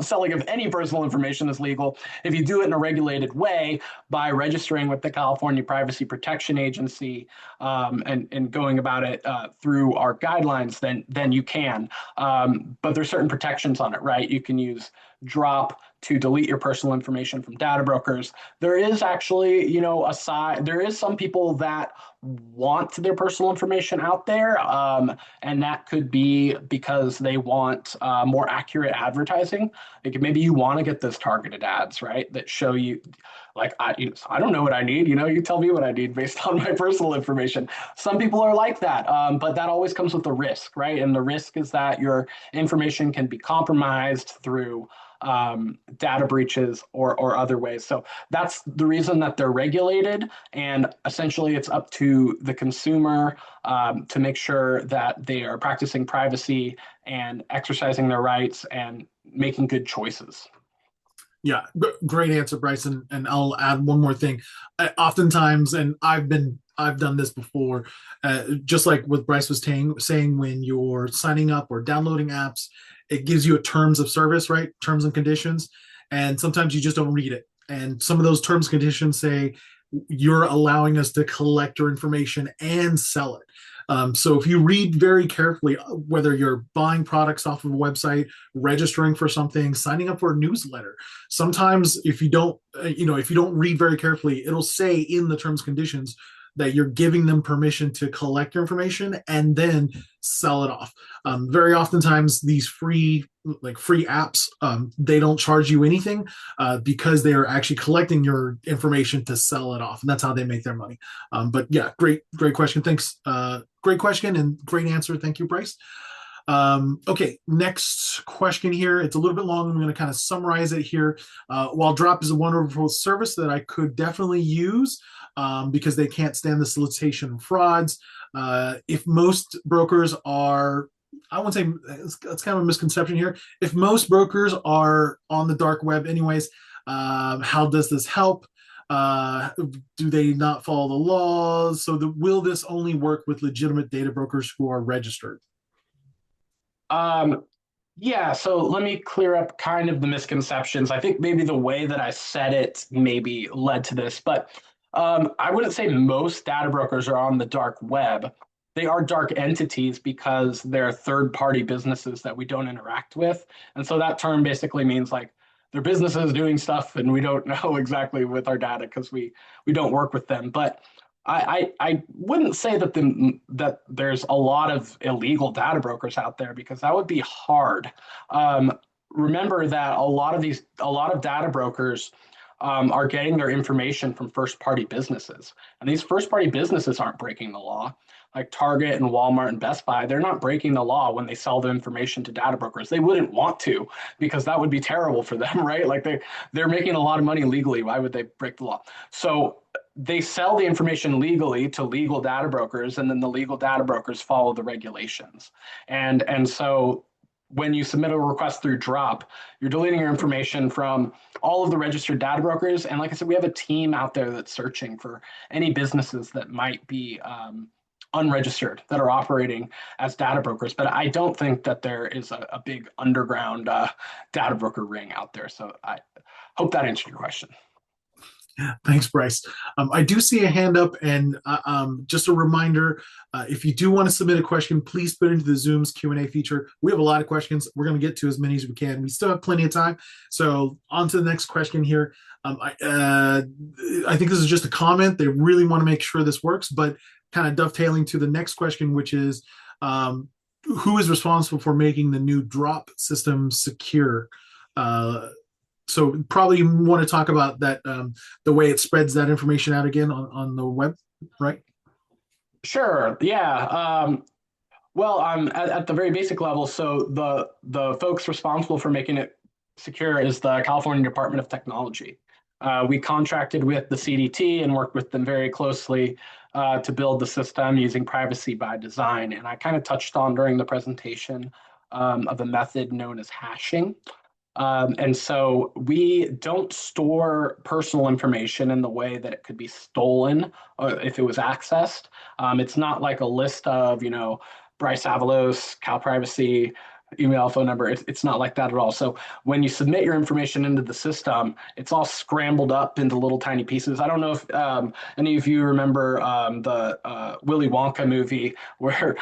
selling of any personal information is legal. If you do it in a regulated way by registering with the California Privacy Protection Agency and going about it through our guidelines, then you can. But there's certain protections on it, right? You can use Drop to delete your personal information from data brokers. There is actually, there is some people that want their personal information out there, and that could be because they want more accurate advertising. Like maybe you want to get those targeted ads, right, that show you, like I don't know what I need. You tell me what I need based on my personal information. Some people are like that, but that always comes with a risk, right? And the risk is that your information can be compromised through data breaches or other ways. So that's the reason that they're regulated. And essentially, it's up to the consumer to make sure that they are practicing privacy and exercising their rights and making good choices. Yeah, great answer, Bryson. And I'll add one more thing. Oftentimes, and I've done this before, just like what Bryce was saying, when you're signing up or downloading apps, it gives you a terms of service, right? Terms and conditions. And sometimes you just don't read it. And some of those terms and conditions say you're allowing us to collect your information and sell it. So if you read very carefully, whether you're buying products off of a website, registering for something, signing up for a newsletter, sometimes if you don't, if you don't read very carefully, it'll say in the terms and conditions that you're giving them permission to collect your information and then sell it off. Very oftentimes, these free apps, they don't charge you anything because they are actually collecting your information to sell it off, and that's how they make their money. But yeah, great question. Thanks. Great question and great answer. Thank you, Bryce. Okay, next question here. It's a little bit long. I'm going to kind of summarize it here. While Drop is a wonderful service that I could definitely use because they can't stand the solicitation and frauds. If most brokers are, I won't say it's kind of a misconception here. If most brokers are on the dark web, anyways, how does this help? Do they not follow the laws? So, will this only work with legitimate data brokers who are registered? Um, yeah, so let me clear up kind of the misconceptions. I think maybe the way that I said it maybe led to this, but I wouldn't say most data brokers are on the dark web. They are dark entities because they're third-party businesses that we don't interact with. And so that term basically means like their businesses doing stuff and we don't know exactly with our data because we don't work with them. But I wouldn't say that there's a lot of illegal data brokers out there because that would be hard. Remember that a lot of data brokers are getting their information from first party businesses, and these first party businesses aren't breaking the law. Like Target and Walmart and Best Buy, they're not breaking the law when they sell the information to data brokers. They wouldn't want to because that would be terrible for them, right? Like they're making a lot of money legally. Why would they break the law? So they sell the information legally to legal data brokers, and then the legal data brokers follow the regulations. And so when you submit a request through Drop, you're deleting your information from all of the registered data brokers. And like I said, we have a team out there that's searching for any businesses that might be unregistered that are operating as data brokers. But I don't think that there is a big underground data broker ring out there. So I hope that answered your question. Thanks, Bryce. I do see a hand up, and just a reminder: if you do want to submit a question, please put it into the Zoom's Q&A feature. We have a lot of questions. We're going to get to as many as we can. We still have plenty of time. So on to the next question here. I think this is just a comment. They really want to make sure this works, but kind of dovetailing to the next question, which is who is responsible for making the new drop system secure? So probably you want to talk about that, the way it spreads that information out again on the web, right? Sure. Yeah. Well, at the very basic level. So the folks responsible for making it secure is the California Department of Technology. We contracted with the CDT and worked with them very closely to build the system using privacy by design. And I kind of touched on during the presentation of a method known as hashing. And so we don't store personal information in the way that it could be stolen if it was accessed. It's not like a list of, Bryce Avalos, Cal Privacy, email, phone number. It's not like that at all. So when you submit your information into the system, it's all scrambled up into little tiny pieces. I don't know if any of you remember the Willy Wonka movie where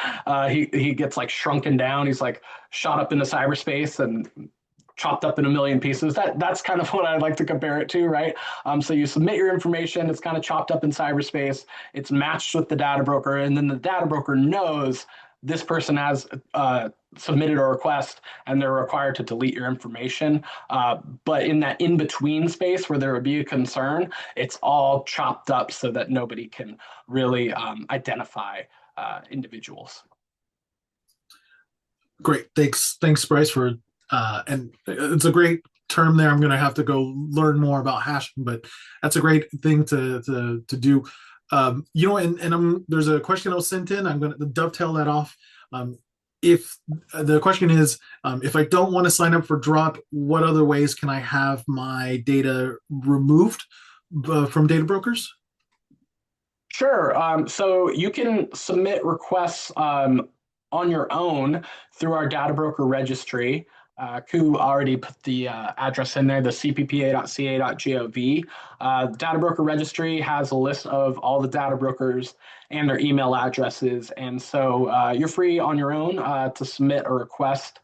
he gets like shrunken down. He's like shot up into cyberspace and chopped up in a million pieces. That's kind of what I'd like to compare it to, right? So you submit your information, it's kind of chopped up in cyberspace, it's matched with the data broker, and then the data broker knows this person has submitted a request and they're required to delete your information. But in that in-between space where there would be a concern, it's all chopped up so that nobody can really identify individuals. Great. Thanks, Bryce, for and it's a great term there. I'm going to have to go learn more about hashing, but that's a great thing to do. There's a question that was sent in. I'm going to dovetail that off. If the question is, if I don't want to sign up for Drop, what other ways can I have my data removed from data brokers? Sure. So you can submit requests on your own through our data broker registry. Ku already put the address in there, the cppa.ca.gov. Data broker registry has a list of all the data brokers and their email addresses. And so you're free on your own to submit a request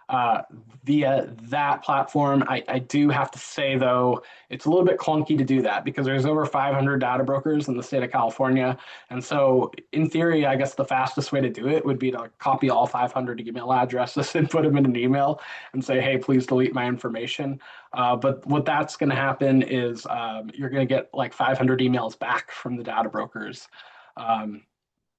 uh, via that platform. I do have to say, though, it's a little bit clunky to do that because there's over 500 data brokers in the state of California. And so, in theory, I guess the fastest way to do it would be to copy all 500 email addresses and put them in an email and say, hey, please delete my information. But what that's going to happen is you're going to get like 500 emails back from the data brokers. Um,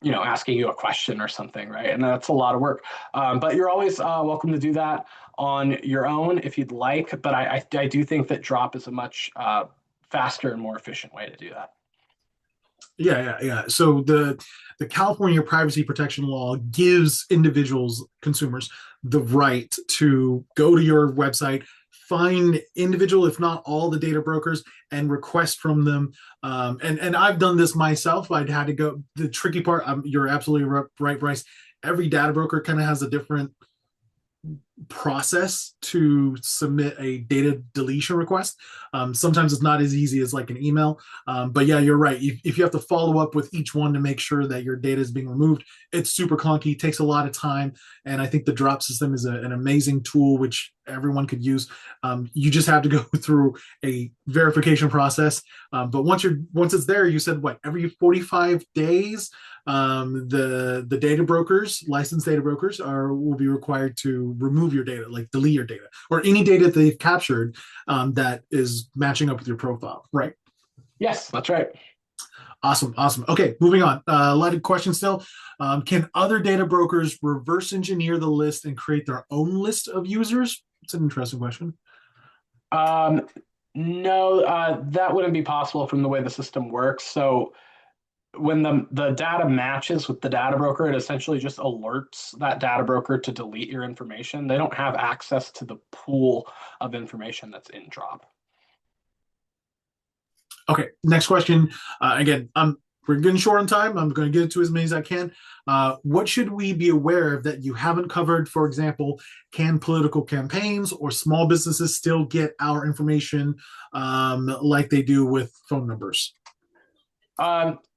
asking you a question or something, right? And that's a lot of work. But you're always welcome to do that on your own if you'd like. But I do think that Drop is a much faster and more efficient way to do that. Yeah. So the California privacy protection law gives individuals, consumers, the right to go to your website, find individual, if not all, the data brokers, and request from them. And I've done this myself. I'd had to go. The tricky part, you're absolutely right, Bryce. Every data broker kind of has a different process to submit a data deletion request. Sometimes it's not as easy as like an email. But yeah, you're right. If you have to follow up with each one to make sure that your data is being removed, it's super clunky, takes a lot of time. And I think the drop system is an amazing tool, which everyone could use. You just have to go through a verification process. But once it's there, you said what, every 45 days, the data brokers, licensed data brokers, will be required to remove your data, like delete your data or any data they've captured that is matching up with your profile. Right. Yes, that's right. Awesome. Okay, moving on. A lot of questions still. Can other data brokers reverse engineer the list and create their own list of users? It's an interesting question. Um, no, that wouldn't be possible from the way the system works. So when the data matches with the data broker, it essentially just alerts that data broker to delete your information. They don't have access to the pool of information that's in Drop. Okay, next question. Again, we're getting short on time. I'm going to get to as many as I can. What should we be aware of that you haven't covered? For example, can political campaigns or small businesses still get our information like they do with phone numbers?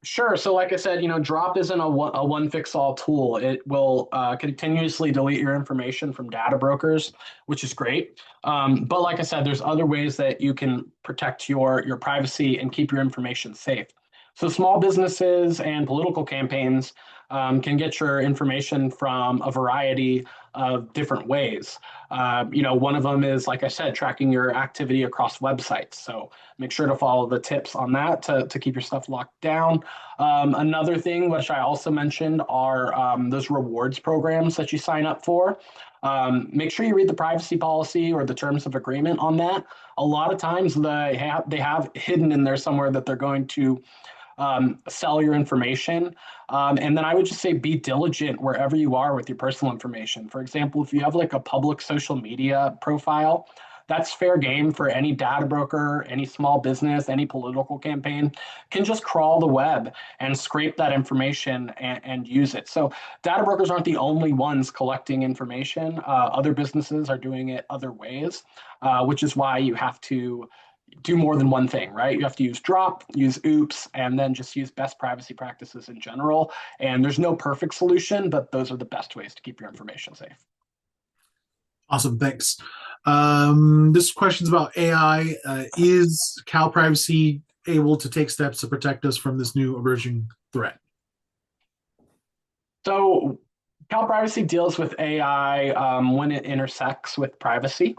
Sure. So, like I said, Drop isn't a one fix all tool. It will continuously delete your information from data brokers, which is great. But like I said, there's other ways that you can protect your privacy and keep your information safe. So, small businesses and political campaigns can get your information from a variety of different ways. One of them is, like I said, tracking your activity across websites. So make sure to follow the tips on that to keep your stuff locked down. Another thing, which I also mentioned, are those rewards programs that you sign up for. Make sure you read the privacy policy or the terms of agreement on that. A lot of times they have hidden in there somewhere that they're going to sell your information. And then I would just say be diligent wherever you are with your personal information. For example, if you have like a public social media profile, that's fair game for any data broker, any small business, any political campaign can just crawl the web and scrape that information and use it. So data brokers aren't the only ones collecting information. Other businesses are doing it other ways, which is why you have to do more than one thing, right? You have to use Drop, use Oops, and then just use best privacy practices in general. And there's no perfect solution, but those are the best ways to keep your information safe. Awesome, thanks. This question's about AI. Is Cal Privacy able to take steps to protect us from this new emerging threat? So Cal Privacy deals with AI when it intersects with privacy.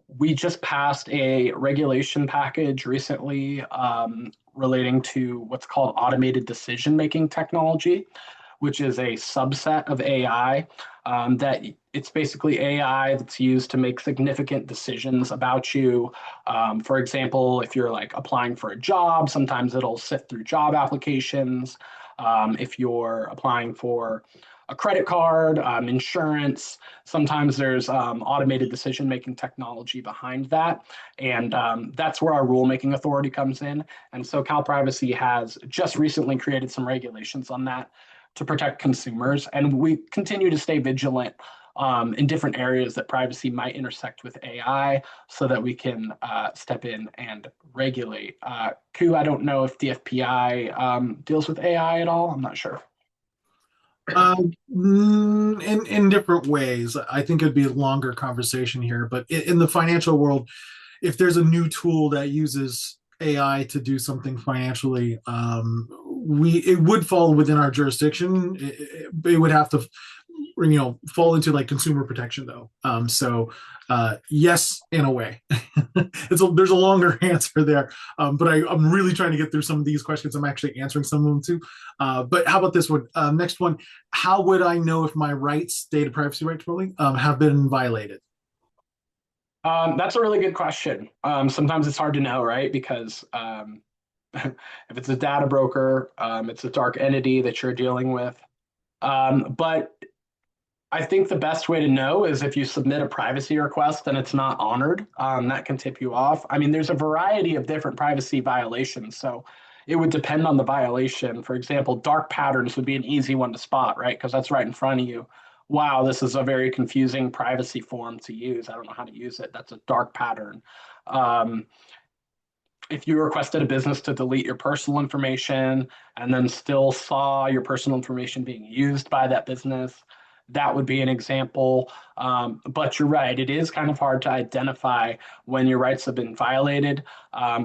We just passed a regulation package recently relating to what's called automated decision-making technology, which is a subset of AI. That it's basically AI that's used to make significant decisions about you. For example, if you're like applying for a job, sometimes it'll sift through job applications. If you're applying for a credit card, insurance, sometimes there's automated decision making technology behind that. And that's where our rulemaking authority comes in. And so Cal Privacy has just recently created some regulations on that to protect consumers. And we continue to stay vigilant in different areas that privacy might intersect with AI so that we can step in and regulate. Ku, I don't know if DFPI deals with AI at all. I'm not sure. In different ways. I think it'd be a longer conversation here, but in the financial world, if there's a new tool that uses AI to do something financially, we it would fall within our jurisdiction. It would have to, fall into like consumer protection though. Yes, in a way. There's a longer answer there, but I'm really trying to get through some of these questions. I'm actually answering some of them too. But how about this one? Next one. How would I know if my rights, data privacy rights, really, have been violated? That's a really good question. Sometimes it's hard to know, right? Because if it's a data broker, it's a dark entity that you're dealing with. But I think the best way to know is if you submit a privacy request and it's not honored, that can tip you off. I mean, there's a variety of different privacy violations. So it would depend on the violation. For example, dark patterns would be an easy one to spot, right? Because that's right in front of you. Wow, this is a very confusing privacy form to use. I don't know how to use it. That's a dark pattern. Um, if you requested a business to delete your personal information and then still saw your personal information being used by that business, that would be an example. But you're right, it is kind of hard to identify when your rights have been violated.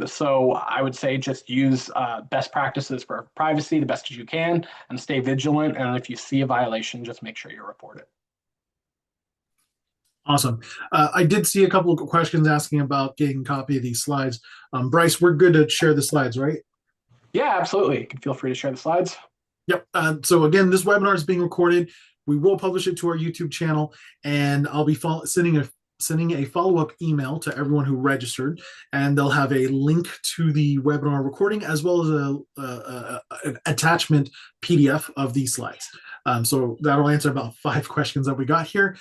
So I would say just use best practices for privacy the best as you can and stay vigilant. And if you see a violation, just make sure you report it. Awesome. I did see a couple of questions asking about getting a copy of these slides. Bryce, we're good to share the slides, right? Yeah, absolutely. You can feel free to share the slides. Yep. So again, this webinar is being recorded. We will publish it to our YouTube channel, and I'll be sending a follow-up email to everyone who registered, and they'll have a link to the webinar recording as well as an attachment PDF of these slides. So that'll answer about 5 questions that we got here.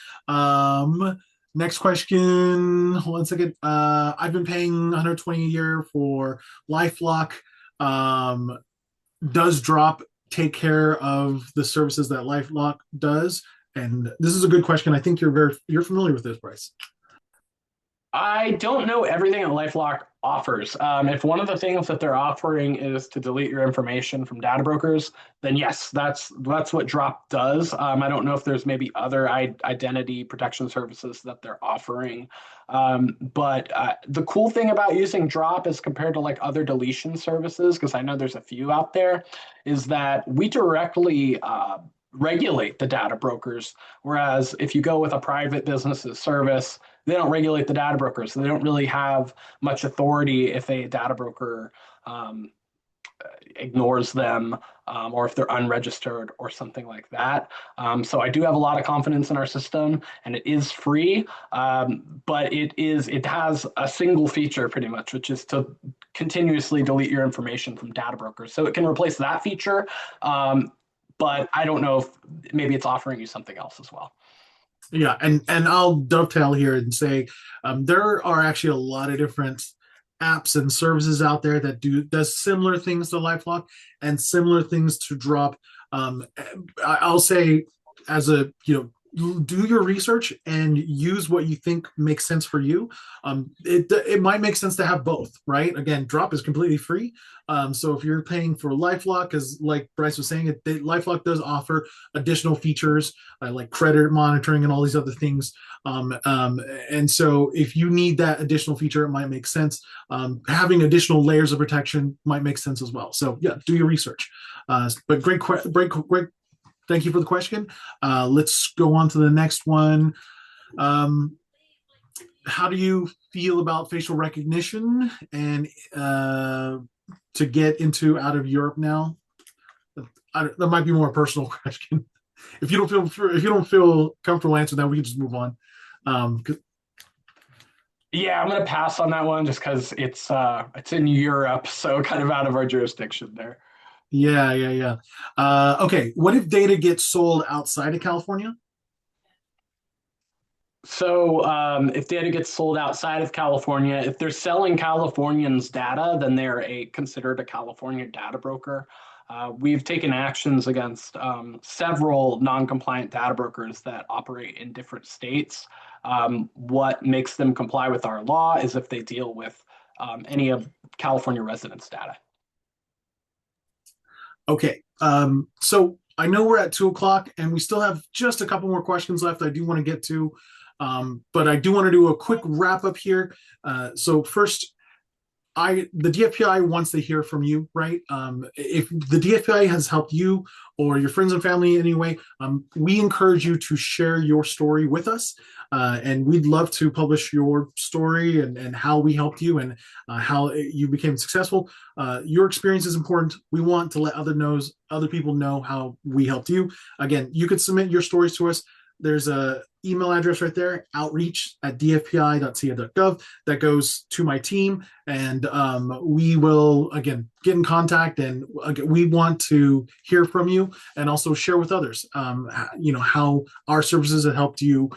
Next question. Hold on a second. I've been paying 120 a year for LifeLock. Does Drop take care of the services that LifeLock does? And this is a good question. I think you're familiar with this, Bryce. I don't know everything that LifeLock offers. If one of the things that they're offering is to delete your information from data brokers, then yes, that's what Drop does. I don't know if there's maybe other identity protection services that they're offering. But the cool thing about using Drop is compared to like other deletion services, because I know there's a few out there, is that we directly regulate the data brokers. Whereas if you go with a private business's service, they don't regulate the data brokers. So they don't really have much authority if a data broker ignores them or if they're unregistered or something like that. So I do have a lot of confidence in our system, and it is free, but it has a single feature pretty much, which is to continuously delete your information from data brokers. So it can replace that feature, but I don't know if maybe it's offering you something else as well. Yeah, and I'll dovetail here and say there are actually a lot of different apps and services out there that does similar things to LifeLock and similar things to Drop. I'll say, as a do your research and use what you think makes sense for you. It might make sense to have both, right? Again, Drop is completely free. So if you're paying for LifeLock, as like Bryce was saying, LifeLock does offer additional features like credit monitoring and all these other things. And so if you need that additional feature, it might make sense. Having additional layers of protection might make sense as well. So yeah, do your research. But great. Thank you for the question. Let's go on to the next one. How do you feel about facial recognition and to get into out of Europe now? that might be more a personal question. If you don't feel comfortable answering that, we can just move on. 'Cause- Yeah, I'm gonna pass on that one just because it's in Europe, so kind of out of our jurisdiction there. yeah, yeah, yeah. Okay, what if data gets sold outside of California? So if data gets sold outside of California, if they're selling Californians data, then they're considered a California data broker. We've taken actions against several non-compliant data brokers that operate in different states. What makes them comply with our law is if they deal with any of California residents' data. Okay, so I know we're at 2 o'clock, and we still have just a couple more questions left. I do want to get to, but I do want to do a quick wrap up here. So first, the DFPI wants to hear from you, right? If the DFPI has helped you or your friends and family in any way, we encourage you to share your story with us, and we'd love to publish your story and how we helped you and how you became successful. Your experience is important. We want to let other people know how we helped you. Again, you could submit your stories to us. There's a email address right there, outreach@dfpi.ca.gov, that goes to my team, and we will again get in contact, and again, we want to hear from you and also share with others, how our services have helped you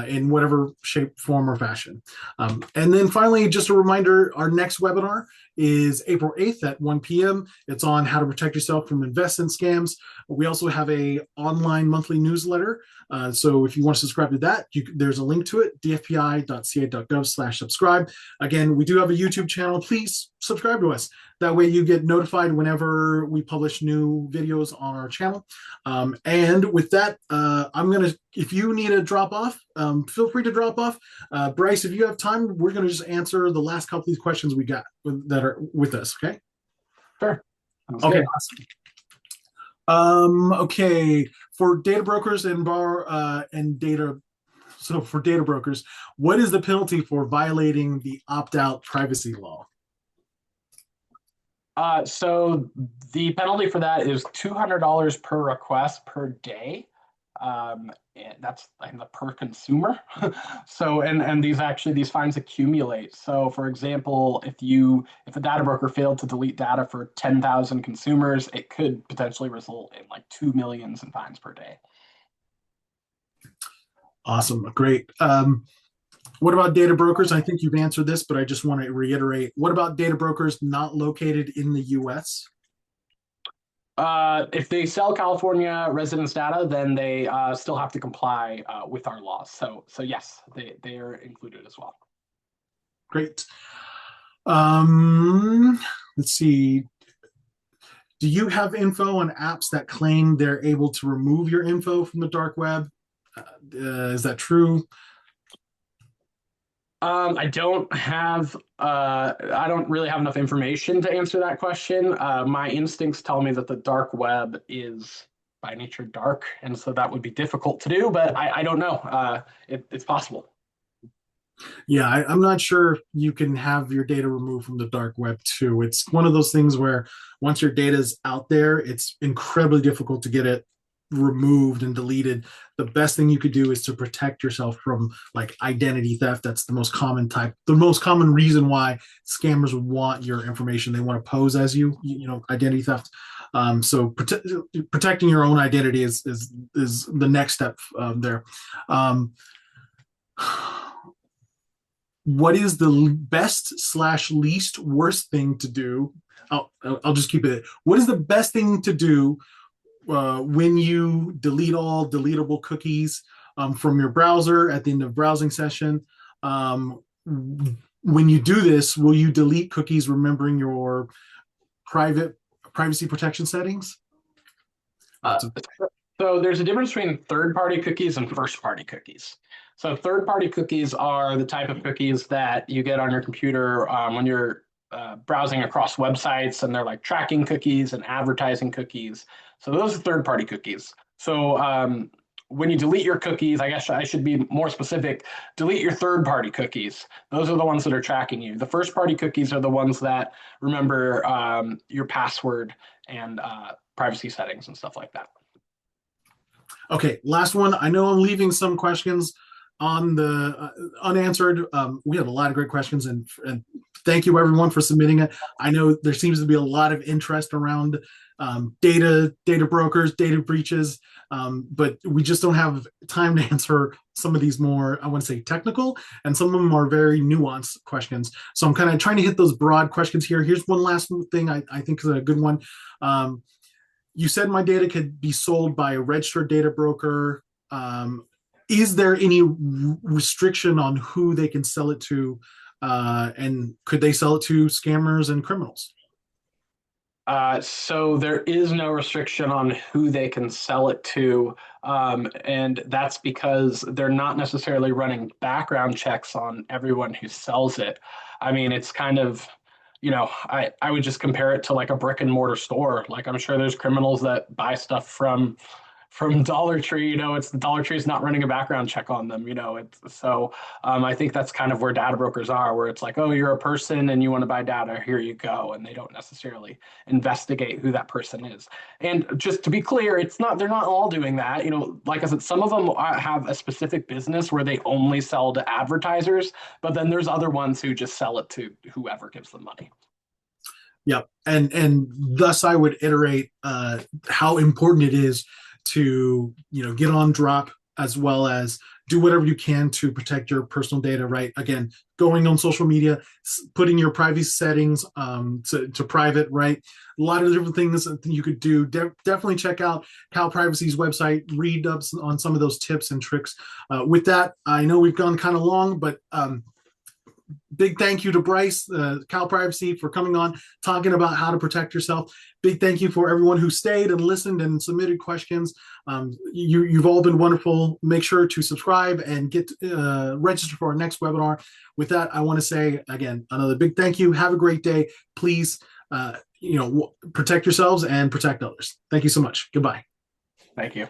in whatever shape, form, or fashion. And then finally, just a reminder, our next webinar is April 8th at 1 p.m. It's on how to protect yourself from investment scams. We also have a online monthly newsletter. So if you want to subscribe to that, there's a link to it, dfpi.ca.gov/subscribe. Again, we do have a YouTube channel. Please subscribe to us. That way you get notified whenever we publish new videos on our channel. And with that, if you need to drop off, feel free to drop off. Bryce, if you have time, we're going to just answer the last couple of these questions we got that are with us, okay? Sure. Sounds Okay, good. awesome. Okay, for data brokers and for data brokers, what is the penalty for violating the opt-out privacy law? So the penalty for that is $200 per request per day. And that's the per consumer. So and these fines accumulate. So for example, if a data broker failed to delete data for 10,000 consumers, it could potentially result in like 2 million in fines per day. Awesome, great. What about data brokers? I think you've answered this, but I just want to reiterate. What about data brokers not located in the US? If they sell California residents data, then they still have to comply with our laws. So yes, they are included as well. Great. Let's see. Do you have info on apps that claim they're able to remove your info from the dark web? Is that true? I don't really have enough information to answer that question. My instincts tell me that the dark web is by nature dark, and so that would be difficult to do, but I don't know. It's possible. Yeah, I'm not sure if you can have your data removed from the dark web too. It's one of those things where once your data is out there, it's incredibly difficult to get it removed and deleted. The best thing you could do is to protect yourself from like identity theft. That's the most common reason why scammers would want your information. They want to pose as identity theft. So protecting your own identity is the next step there. What is the best/least worst thing to do? I'll just keep it. What is the best thing to do when you delete all deletable cookies from your browser at the end of browsing session? When you do this, will you delete cookies remembering your privacy protection settings? So there's a difference between third-party cookies and first-party cookies. So third-party cookies are the type of cookies that you get on your computer when you're browsing across websites, and they're like tracking cookies and advertising cookies. So those are third-party cookies. So when you delete your cookies, I guess I should be more specific, delete your third-party cookies. Those are the ones that are tracking you. The first-party cookies are the ones that remember your password and privacy settings and stuff like that. Okay, last one. I know I'm leaving some questions on the unanswered. We had a lot of great questions, and thank you everyone for submitting it. I know there seems to be a lot of interest around data brokers, data breaches, but we just don't have time to answer some of these more, I want to say, technical, and some of them are very nuanced questions. So I'm kind of trying to hit those broad questions here. Here's one last thing I think is a good one. You said my data could be sold by a registered data broker. Is there any restriction on who they can sell it to? And could they sell it to scammers and criminals? So there is no restriction on who they can sell it to. And that's because they're not necessarily running background checks on everyone who sells it. I mean, it's kind of, I would just compare it to like a brick and mortar store. Like I'm sure there's criminals that buy stuff from Dollar Tree. It's Dollar Tree is not running a background check on them. It's so I think that's kind of where data brokers are, where it's like, oh, you're a person and you want to buy data, here you go, and they don't necessarily investigate who that person is. And just to be clear, they're not all doing that. Like I said, some of them have a specific business where they only sell to advertisers, but then there's other ones who just sell it to whoever gives them money. Yep, and thus I would iterate how important it is to get on drop, as well as do whatever you can to protect your personal data. Right, again, going on social media, putting your privacy settings to private. Right, a lot of different things that you could do. Definitely check out Cal Privacy's website, read up on some of those tips and tricks. With that, I know we've gone kind of long, but big thank you to Bryce, Cal Privacy, for coming on, talking about how to protect yourself. Big thank you for everyone who stayed and listened and submitted questions. You've all been wonderful. Make sure to subscribe and get register for our next webinar. With that, I want to say, again, another big thank you. Have a great day. Please, protect yourselves and protect others. Thank you so much. Goodbye. Thank you.